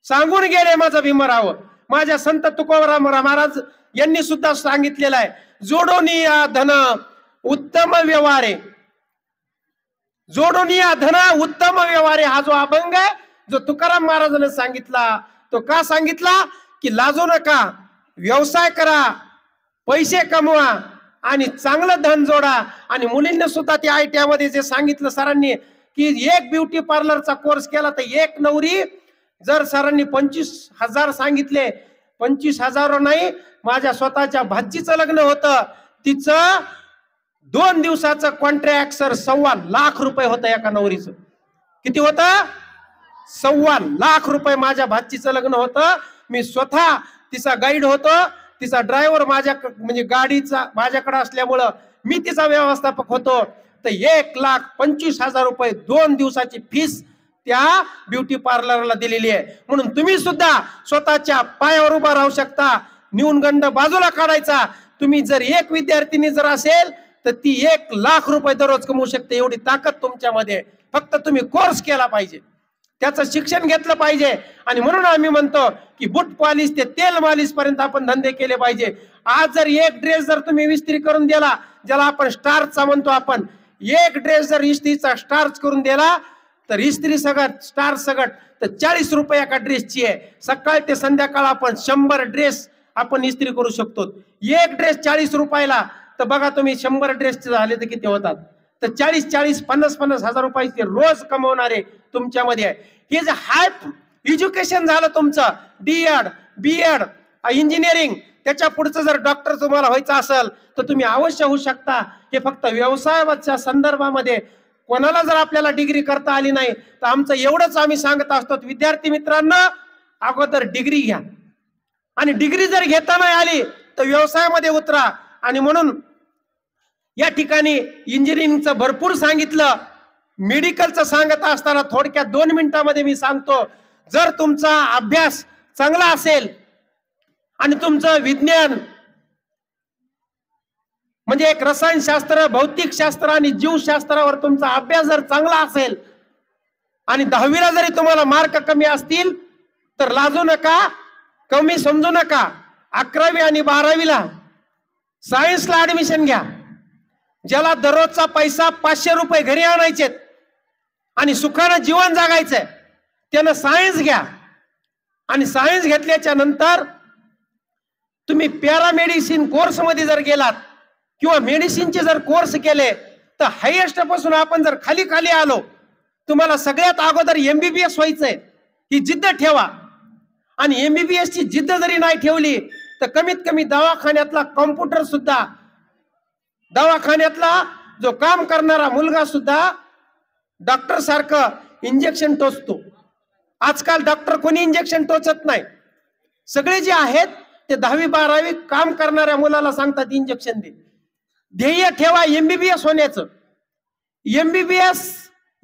सांगून गेले माझं भीमराव. माझ्या संत तुकोबराव महाराज यांनी सुद्धा सांगितलेलं आहे, जोडून या धन उत्तम व्यवहारे, जोडून या धन उत्तम व्यवहारे. हा जो अभंग आहे जो तुकाराम महाराजांनी सांगितला, तो का सांगितला की लाजू नका, व्यवसाय करा, पैसे कमवा आणि चांगलं धन जोडा. आणि मुलींना सुद्धा त्या ITI मध्ये जे सांगितलं सरांनी की एक ब्युटी पार्लरचा कोर्स केला तर एक नवरी, जर सरांनी 25,000 सांगितले, 25,000 नाही, माझ्या स्वतःच्या भाचीचं लग्न होतं, तिचं 2 दिवसाचं कॉन्ट्रॅक्ट सर 1.25 लाख रुपये होतं एका नवरीचं. किती होतं? 1.25 लाख रुपये माझ्या भाचीचं लग्न होतं. मी स्वतः तिचा गाईड होतो, तिचा ड्रायव्हर म्हणजे गाडीचा माझ्याकडे असल्यामुळं मी तिचा व्यवस्थापक होतो. तर 1,25,000 रुपये 2 दिवसाची फीस त्या ब्युटी पार्लरला दिलेली आहे. म्हणून तुम्ही सुद्धा स्वतःच्या पायावर उभा राहू शकता. न्यूनगंड बाजूला काढायचा. तुम्ही जर एक विद्यार्थिनी जर असेल तर ती 1 लाख रुपये दररोज कमवू शकते. एवढी ताकद तुमच्यामध्ये. फक्त तुम्ही कोर्स केला पाहिजे, त्याचं शिक्षण घेतलं पाहिजे. आणि म्हणून आम्ही म्हणतो की बूट पॉलिश ते तेल मालिश पर्यंत आपण धंदे केले पाहिजे. आज जर एक ड्रेस जर तुम्ही इस्त्री करून दिला, ज्याला आपण स्टार्चचा म्हणतो, आपण एक ड्रेस जर इस्त्रीचा स्टार्च करून दिला तर इस्त्री सगट स्टार्च सगट तर 40 रुपये एका ड्रेसची आहे. सकाळ ते संध्याकाळ आपण 100 ड्रेस आपण इस्त्री करू शकतो. एक ड्रेस 40 रुपयाला, तर बघा तुम्ही 100 ड्रेस झाले तर किती होतात. तर 40-40, 50-50 हजार रुपये रोज कमवणारे तुमच्यामध्ये आहे. हे जे हाय एज्युकेशन झालं तुमचं, D.Ed, B.Ed, इंजिनिअरिंग, त्याच्या पुढचं जर डॉक्टर तुम्हाला व्हायचं असेल तर तुम्ही अवश्य होऊ शकता. हे फक्त व्यवसायाच्या संदर्भामध्ये कोणाला जर आपल्याला डिग्री करता आली नाही तर आमचं एवढंच आम्ही सांगत असतो, विद्यार्थी मित्रांना अगोदर डिग्री घ्या आणि डिग्री जर घेता नाही आली तर व्यवसायामध्ये उतरा. आणि म्हणून या ठिकाणी इंजिनिअरिंगचं भरपूर सांगितलं, मेडिकलचं सांगत असताना थोडक्यात 2 मिनिटांमध्ये मी सांगतो. जर तुमचा अभ्यास चांगला असेल आणि तुमचं विज्ञान म्हणजे एक रसायनशास्त्र, भौतिकशास्त्र आणि जीवशास्त्रावर तुमचा अभ्यास जर चांगला असेल आणि 10वीला जरी तुम्हाला मार्क कमी असतील तर लाजू नका, कमी समजू नका. 11वी आणि 12वीला सायन्सला ऍडमिशन घ्या. ज्याला दररोजचा पैसा 500 रुपये घरी आणायचे आणि सुखानं जीवन जगायचंय त्यानं सायन्स घ्या. आणि सायन्स घेतल्याच्या नंतर तुम्ही पॅरामेडिसिन कोर्स मध्ये जर गेलात किंवा मेडिसिनचे जर कोर्स केले तर हायएस्ट पासून आपण जर खाली खाली आलो, तुम्हाला सगळ्यात अगोदर MBBS व्हायचंय ही जिद्द ठेवा. आणि MBBS ची जिद्द जरी नाही ठेवली तर कमीत कमी दवाखान्यातला कॉम्प्युटर सुद्धा, दवाखान्यातला जो काम करणारा मुलगा सुद्धा डॉक्टर सारखं इंजेक्शन टोचतो. आजकाल डॉक्टर कोणी इंजेक्शन टोचत नाही. सगळे जे आहेत ते 10वी-12वी काम करणाऱ्या मुलाला सांगतात इंजेक्शन दे. ध्येय ठेवा MBBS होण्याचं.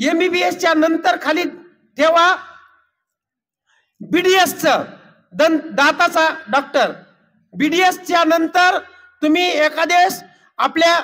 MBBS च्या नंतर खाली ठेवा BDS चं, दाताचा डॉक्टर. BDS च्या नंतर तुम्ही एखाद्यास आपल्या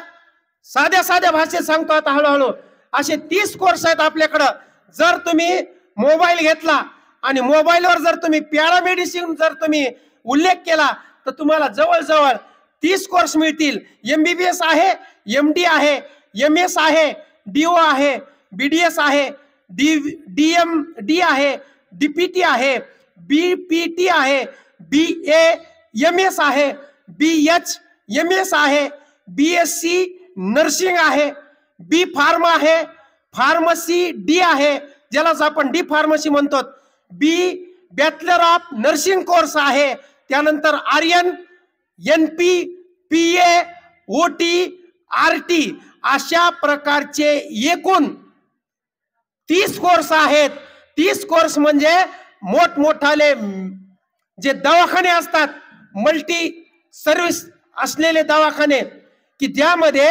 साध्या भाषेत सांगतो आता हळूहळू असे 30 कोर्स आहेत आपल्याकडं. जर तुम्ही मोबाईल घेतला आणि मोबाईलवर जर तुम्ही पॅरामेडिसिन जर तुम्ही उल्लेख केला तर तुम्हाला जवळजवळ 30 कोर्स मिळतील. MBBS आहे, MD आहे, MS आहे, DO आहे, BDS आहे, DMD आहे, DPT आहे, BPT आहे, BAMS आहे, BHMS आहे, BSc नर्सिंग आहे, B फार्मा आहे, फार्मसी D आहे, ज्यालाच आपण D फार्मसी म्हणतो, B bachelor of nursing course आहे. त्यानंतर RN, NP, PA, OT, RT अशा प्रकारचे एकूण 30 कोर्स आहेत. 30 कोर्स म्हणजे मोठमोठाले जे दवाखाने असतात, मल्टी सर्व्हिस असलेले दवाखाने, की ज्यामध्ये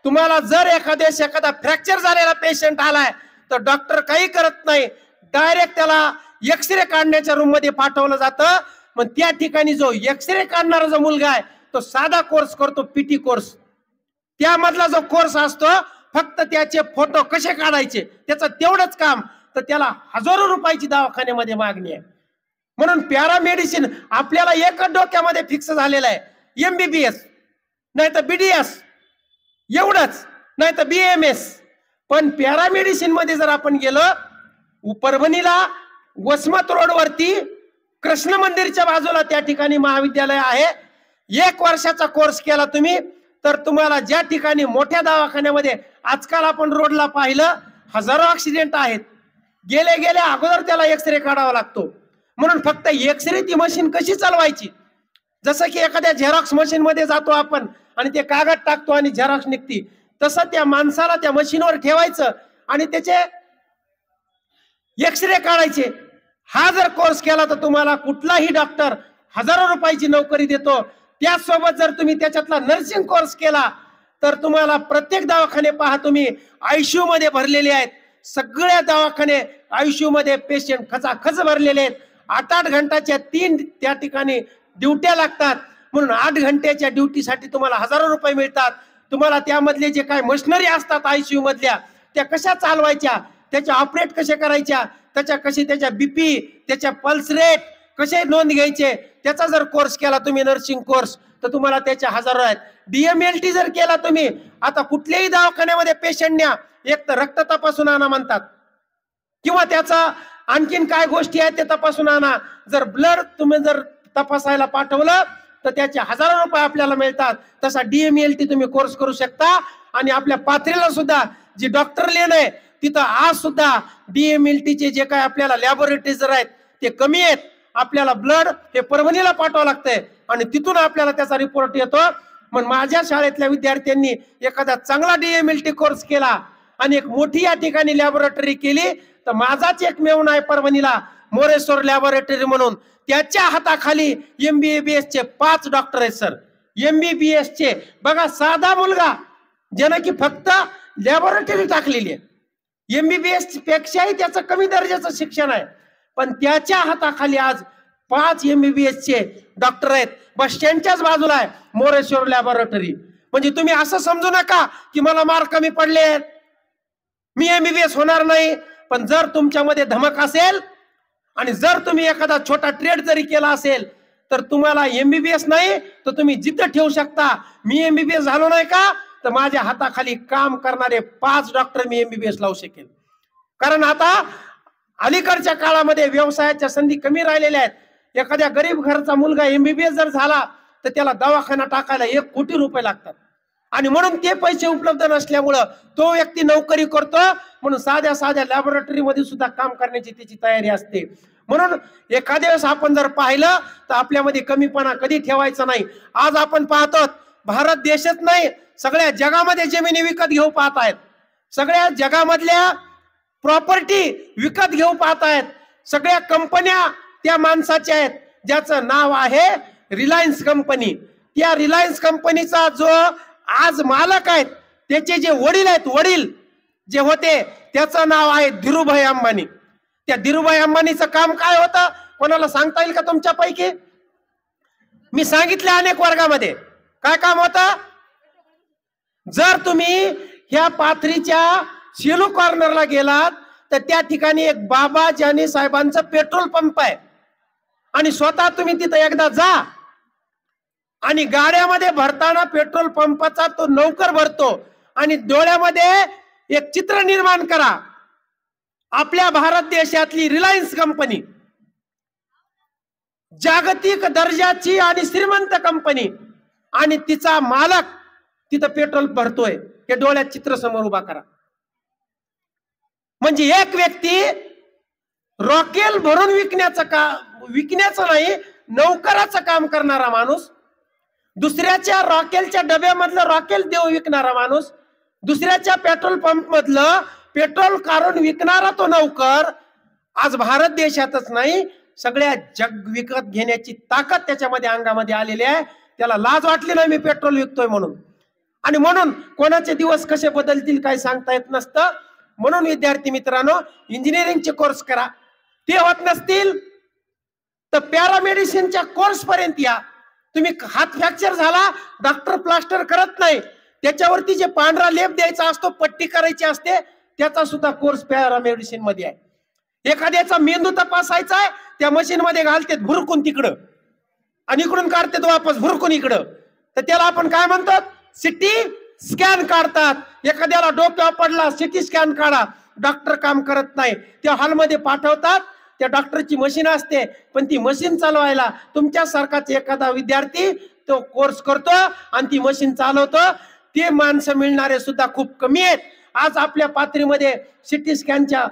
तुम्हाला जर एखादा फ्रॅक्चर झालेला पेशंट आलाय तर डॉक्टर काही करत नाही, डायरेक्ट त्याला एक्सरे काढण्याच्या रूम मध्ये पाठवलं जातं. मग त्या ठिकाणी जो एक्सरे काढणारा जो मुलगा आहे तो साधा कोर्स करतो, PT कोर्स. त्यामधला जो कोर्स असतो फक्त त्याचे फोटो कसे काढायचे त्याचं तेवढंच काम, तर त्याला हजारो रुपयाची दवाखान्यामध्ये मागणी आहे. म्हणून पॅरामेडिसिन आपल्याला एकच डोक्यामध्ये फिक्स झालेलं आहे, MBBS नाही तर BDS एवढंच, नाही तर BAMS. पण पॅरामेडिसिन मध्ये जर आपण गेलो, परभणीला वसमत रोड वरती कृष्ण मंदिरच्या बाजूला त्या ठिकाणी महाविद्यालय आहे. 1 वर्षाचा कोर्स केला तुम्ही तर तुम्हाला ज्या ठिकाणी मोठ्या दवाखान्यामध्ये आजकाल आपण रोडला पाहिलं हजारो ऍक्सिडेंट आहेत, गेले अगोदर त्याला एक्सरे काढावा लागतो. म्हणून फक्त एक्सरे ती मशीन कशी चालवायची, जसं की एखाद्या झेरॉक्स मशीन मध्ये जातो आपण आणि ते कागद टाकतो आणि झेरॉक्स निघती, तसं त्या माणसाला त्या मशीनवर ठेवायचं आणि त्याचे एक्सरे काढायचे. हा जर कोर्स केला तर तुम्हाला कुठलाही डॉक्टर हजारो रुपयाची नोकरी देतो. त्याचसोबत जर तुम्ही त्याच्यातला नर्सिंग कोर्स केला तर तुम्हाला प्रत्येक दवाखाने पहा तुम्ही ICU मध्ये भरलेले आहेत, सगळ्या दवाखाने आयसीयू मध्ये पेशंट खचाखच भरलेले आहेत. 8-8 घंटाच्या 3 त्या ठिकाणी ड्युट्या लागतात. म्हणून 8 घंट्याच्या ड्युटीसाठी तुम्हाला हजारो रुपये मिळतात. तुम्हाला त्यामधले जे काय मशिनरी असतात आयसीयू मधल्या त्या कशा चालवायच्या, त्याच्या ऑपरेट कशा करायच्या, त्याच्या बीपी, त्याच्या पल्स रेट कसे नोंद घ्यायचे, त्याचा जर कोर्स केला तुम्ही नर्सिंग कोर्स तर तुम्हाला त्याच्या हजारो आहेत. DMLT जर केला तुम्ही, आता कुठल्याही दवाखान्यामध्ये पेशंट न्या, एक तर रक्त तपासून आणा म्हणतात किंवा त्याचा आणखीन काय गोष्टी आहेत ते तपासून आणा. जर ब्लड तुम्ही जर तपासायला पाठवलं तर त्याचे हजारो रुपये आपल्याला मिळतात. तसा DMLT तुम्ही कोर्स करू शकता. आणि आपल्या पाथरीला सुद्धा जी डॉक्टर लेन आहे तिथं आज सुद्धा DMLTचे जे काय आपल्याला लॅबोरेटरीज आहेत ते कमी आहेत. आपल्याला ब्लड हे परभणीला पाठवावं लागतंय आणि तिथून आपल्याला त्याचा रिपोर्ट येतो. मग माझ्या शाळेतल्या विद्यार्थ्यांनी एखादा चांगला DMLT कोर्स केला आणि एक मोठी या ठिकाणी लॅबोरेटरी केली तर माझाच एक मेवून आहे परभणीला मोरेश्वर लॅबोरेटरी म्हणून. त्याच्या हाताखाली MBBS चे 5 डॉक्टर आहेत सर. MBBS चे बघा, साधा मुलगा ज्यानं की फक्त लॅबोरेटरी टाकलेली आहे, MBBS पेक्षाही त्याचं कमी दर्जाचं शिक्षण आहे, पण त्याच्या हाताखाली आज 5 MBBS चे डॉक्टर आहेत. बस स्टँडच्याच बाजूला आहे मोरेश्वर लॅबोरेटरी. म्हणजे तुम्ही असं समजू नका की मला मार्क कमी पडले आहेत, मी MBBS होणार नाही. पण जर तुमच्यामध्ये धमक असेल आणि जर तुम्ही एखादा छोटा ट्रेड जरी केला असेल तर तुम्हाला MBBS नाही तर तुम्ही जिथं ठेवू शकता. मी MBBS झालो नाही का तर माझ्या हाताखाली काम करणारे 5 डॉक्टर मी MBBS लावू शकेल. कारण आता अलीकडच्या काळामध्ये व्यवसायाच्या संधी कमी राहिलेल्या आहेत. एखाद्या गरीब घरचा मुलगा MBBS जर झाला तर त्याला दवाखाना टाकायला 1 कोटी रुपये लागतात. आणि म्हणून ते पैसे उपलब्ध नसल्यामुळं तो व्यक्ती नोकरी करतो. म्हणून साध्या लॅबोरेटरी मध्ये सुद्धा काम करण्याची त्याची तयारी असते. म्हणून एखाद्या वेळेस आपण जर पाहिलं तर आपल्यामध्ये कमीपणा कधी ठेवायचा नाही. आज आपण पाहतो भारत देशच नाही सगळ्या जगामध्ये जमिनी विकत घेऊ पाहत आहेत, सगळ्या जगामधल्या प्रॉपर्टी विकत घेऊ पाहत आहेत. सगळ्या कंपन्या त्या माणसाच्या आहेत ज्याचं नाव आहे रिलायन्स कंपनी. त्या रिलायन्स कंपनीचा जो आज मालक आहेत त्याचे जे वडील आहेत, वडील जे होते त्याचं नाव आहे धीरूभाई अंबानी. त्या धीरूभाई अंबानीचं काम काय होतं कोणाला सांगता येईल का तुमच्यापैकी? मी सांगितलं अनेक वर्गामध्ये. काय काम होतं? जर तुम्ही ह्या पाथरीच्या शेलू कॉर्नरला गेलात तर त्या ठिकाणी एक बाबा जानी साहेबांचं पेट्रोल पंप आहे आणि स्वतः तुम्ही तिथं एकदा जा आणि गाड्यामध्ये भरताना पेट्रोल पंपाचा तो नौकर भरतो आणि डोळ्यामध्ये एक चित्र निर्माण करा. आपल्या भारत देशातली रिलायन्स कंपनी जागतिक दर्जाची आणि श्रीमंत कंपनी आणि तिचा मालक तिथं पेट्रोल भरतोय, हे डोळ्यात चित्र समोर उभा करा. म्हणजे एक व्यक्ती रॉकेल भरून विकण्याचं नाही नौकराचं काम करणारा माणूस, दुसऱ्याच्या रॉकेलच्या डब्यामधलं रॉकेल देऊ विकणारा माणूस, दुसऱ्याच्या पेट्रोल पंप मधलं पेट्रोल काढून विकणारा तो नौकर आज भारत देशातच नाही सगळ्या जग विकत घेण्याची ताकद त्याच्यामध्ये अंगामध्ये आलेली आहे. त्याला लाज वाटली नाही मी पेट्रोल विकतोय म्हणून. आणि म्हणून कोणाचे दिवस कसे बदलतील काही सांगता येत नसतं. म्हणून विद्यार्थी मित्रांनो इंजिनिअरिंगचे कोर्स करा. ते होत नसतील तर पॅरामेडिसिनच्या कोर्स पर्यंत या. तुम्ही हात फ्रॅक्चर झाला डॉक्टर प्लास्टर करत नाही, त्याच्यावरती जे पांढरा लेप द्यायचा असतो पट्टी करायची असते त्याचा सुद्धा कोर्स पॅरामेडिसिन मध्ये आहे. एखाद्याचा मेंदू तपासायचा आहे त्या मशीन मध्ये घालतात भुरकून तिकडं आणि इकडून काढतात वापस भुरकून इकडं, तर त्याला आपण काय म्हणतात सिटी स्कॅन काढतात. एखाद्याला डोक्यावर पडला सिटी स्कॅन काढा, डॉक्टर काम करत नाही, त्या हॉलमध्ये पाठवतात. त्या डॉक्टरची मशीन असते पण ती मशीन चालवायला तुमच्यासारखाच एखादा विद्यार्थी तो कोर्स करतो आणि ती मशीन चालवतो. ते माणसं मिळणारे सुद्धा खूप कमी आहेत. आज आपल्या पाथरीमध्ये सिटी स्कॅनच्या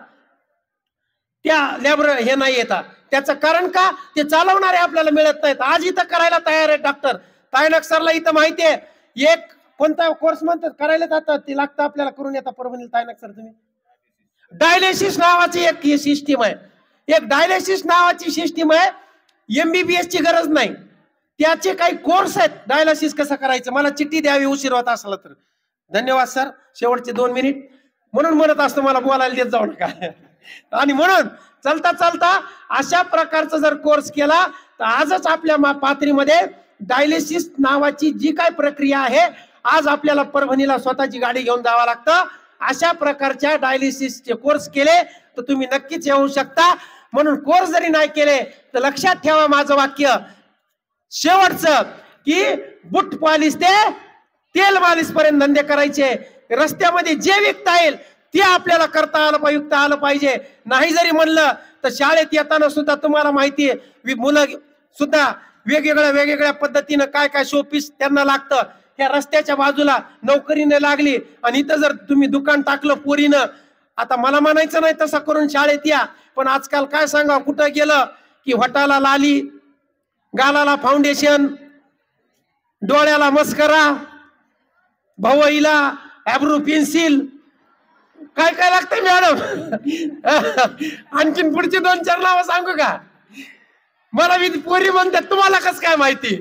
त्या लॅबोरेटरी हे नाही येतात. त्याचं कारण का ते चालवणारे आपल्याला मिळत नाहीत. आज इथं करायला तयार आहेत डॉक्टर. तायनक सरला इथं माहितीये एक कोणता कोर्स म्हणतात करायला जातात ते लागतं आपल्याला करून येतात परभणीला. तायनक सर तुम्ही डायलिसिस नावाची एक सिस्टीम आहे, एक डायलिसिस नावाची सिस्टीम आहे. MBBS ची गरज नाही, त्याचे काही कोर्स आहेत डायलिसिस कसं करायचं. मला चिठ्ठी द्यावी उशीर होत असला तर. धन्यवाद सर. शेवटचे 2 मिनिट म्हणून म्हणत असतो मला बोलायला देत जाऊ नका. आणि म्हणून चलता चलता अशा प्रकारचा जर कोर्स केला तर आजच आपल्या पाथरीमध्ये डायलिसिस नावाची जी काय प्रक्रिया आहे, आज आपल्याला परभणीला स्वतःची गाडी घेऊन जावं लागतं. अशा प्रकारच्या डायलिसिसचे कोर्स केले तर तुम्ही नक्कीच येऊ शकता. म्हणून कोर्स जरी नाही केले तर लक्षात ठेवा माझं वाक्य शेवटचं, की बूट पॉलिश ते तेल मालिश पर्यंत धंदे करायचे. रस्त्यामध्ये जे विकता येईल ते आपल्याला करता आलं पाहिजे, विकता आलं पाहिजे. नाही जरी म्हणलं तर शाळेत येताना सुद्धा तुम्हाला माहिती आहे मुलं सुद्धा वेगवेगळ्या पद्धतीनं काय काय शोपीस त्यांना लागतं. त्या रस्त्याच्या बाजूला नोकरीने लागली आणि इथं जर तुम्ही दुकान टाकलं पोरीनं, आता मला म्हणायचं नाही तसं करून शाळेत या, पण आजकाल काय सांगा, कुठं गेलं की होटाला लाली, गालाला फाउंडेशन, डोळ्याला मस्करा, भवईला ॲब्रो पेन्सिल, काय काय लागतंय मॅडम. आणखीन पुढची 2-4 नावं सांगू का? मला मी पोरी म्हणतात, तुम्हाला कसं काय माहिती?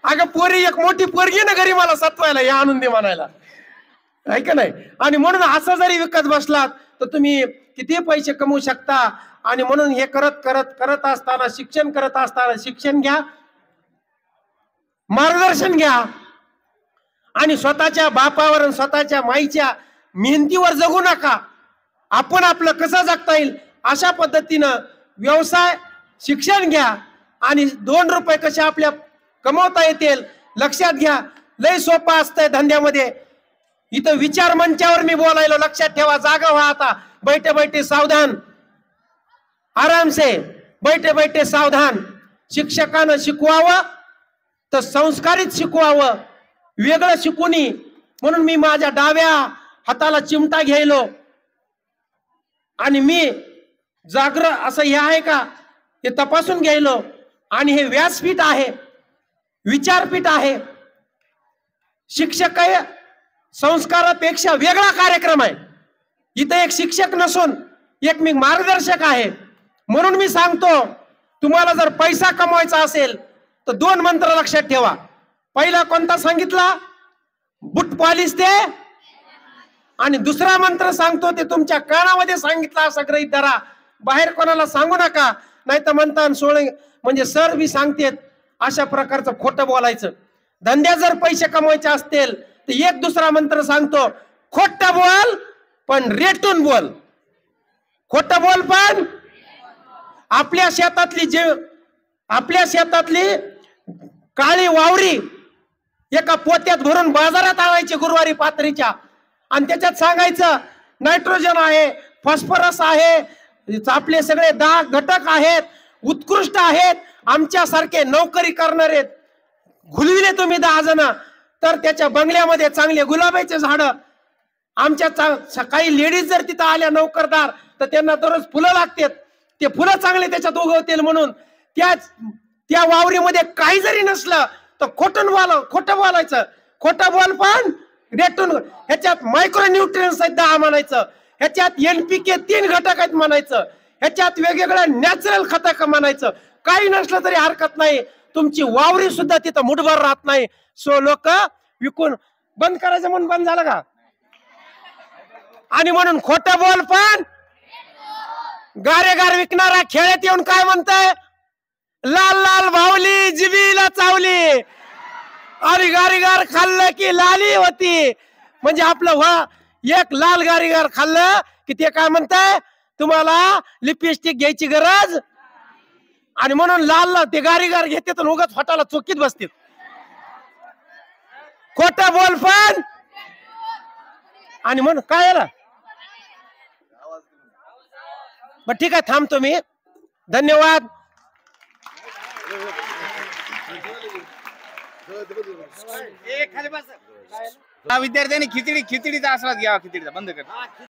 अगं पोरी एक मोठी पोरगी ना घरी मला सत्वायला या आणून दे म्हणायला, आहे का नाही? आणि म्हणून असं जरी विकत बसलात तर तुम्ही किती पैसे कमवू शकता. आणि म्हणून हे करत असताना, शिक्षण करत असताना शिक्षण घ्या, मार्गदर्शन घ्या आणि स्वतःच्या बापावर आणि स्वतःच्या माईच्या मेहनतीवर जगू नका. आपण आपलं कसं जगता येईल अशा पद्धतीनं व्यवसाय, शिक्षण घ्या आणि 2 रुपये कसे आपल्या कमवता येतील लक्षात घ्या. लय सोपं असतंय धंद्यामध्ये. इथं विचार मंचावर मी बोलायलो, लक्षात ठेवा. जागा व्हा आता. बैठे बैठे सावधान, आराम से बैठे बैठे सावधान. शिक्षकानं शिकवावं तर संस्कारित शिकवावं, वेगळं शिकूनी. म्हणून मी माझ्या डाव्या हाताला चिमटा घ्यायलो आणि मी जागर असं हे आहे का हे तपासून घ्यायलो. आणि हे व्यासपीठ आहे, विचारपीठ आहे. शिक्षक आहे, संस्कारापेक्षा वेगळा कार्यक्रम आहे. इथं एक शिक्षक नसून एक मी मार्गदर्शक आहे. म्हणून मी सांगतो, तुम्हाला जर पैसा कमवायचा असेल तर 2 मंत्र लक्षात ठेवा. पहिला कोणता सांगितला? बूट पॉलिश ते. आणि दुसरा मंत्र सांगतो ते तुमच्या कानामध्ये सांगितला असं गृहीत धरा. बाहेर कोणाला सांगू नका, नाही तर म्हणता सोळे म्हणजे सर बी सांगतेत अशा प्रकारचं खोटं बोलायचं. धंद्यात जर पैसे कमवायचे असतील तर एक दुसरा मंत्र सांगतो, खोटं बोल पण रेटून बोल. खोटं बोल पण आपल्या शेतातली काळी वावरी एका पोत्यात भरून बाजारात आणायची गुरुवारी पाथरीच्या, आणि त्याच्यात सांगायचं नायट्रोजन आहे, फॉस्फरस आहे, आपले सगळे 10 घटक आहेत, उत्कृष्ट आहेत, आमच्यासारखे नोकरी करणारे घुलविले तुम्ही 10 जण तर त्याच्या बंगल्यामध्ये चांगले गुलाबाचे झाड. आमच्या काही लेडीज जर तिथं आल्या नोकरदार तर त्यांना दररोज फुलं लागतात, ते फुलं चांगले त्याच्यात उगवतील. म्हणून त्या वावरीमध्ये काही जरी नसलं तर खोटं बोलायचं. खोटं बोल पण रेटून. ह्याच्यात मायक्रो न्यूट्रियन्स आहेत 10 म्हणायचं, ह्याच्यात NPK 3 घटक आहेत म्हणायचं, ह्याच्यात वेगवेगळं नॅचरल खतं म्हणायचं. काही नसलं तरी हरकत नाही, तुमची वावरी सुद्धा तिथं मुठभर राहत नाही. सो लोक विकून बंद करायचं म्हणून बंद झालं का? आणि म्हणून खोटं बोल पण गारेगार विकणारा खेळत येऊन काय म्हणताय? लाल लाल भावली जिबीला चावली आणि गारीगार खाल्लं की लाली होती. म्हणजे आपलं एक लाल गारीगार खाल्लं की ते काय म्हणताय, तुम्हाला लिपस्टिक घ्यायची गरज. आणि म्हणून लाल ते गारीगार घेते तर उगाच फटाला चोकीत बसते. खोटं बोल पण. आणि म्हणून काय आलं बर ठीक आहे, थांबतो मी. धन्यवाद. विद्यार्थ्यांनी खिचडीचा आस्वाद घ्यावा. खिचडीचा बंद कर.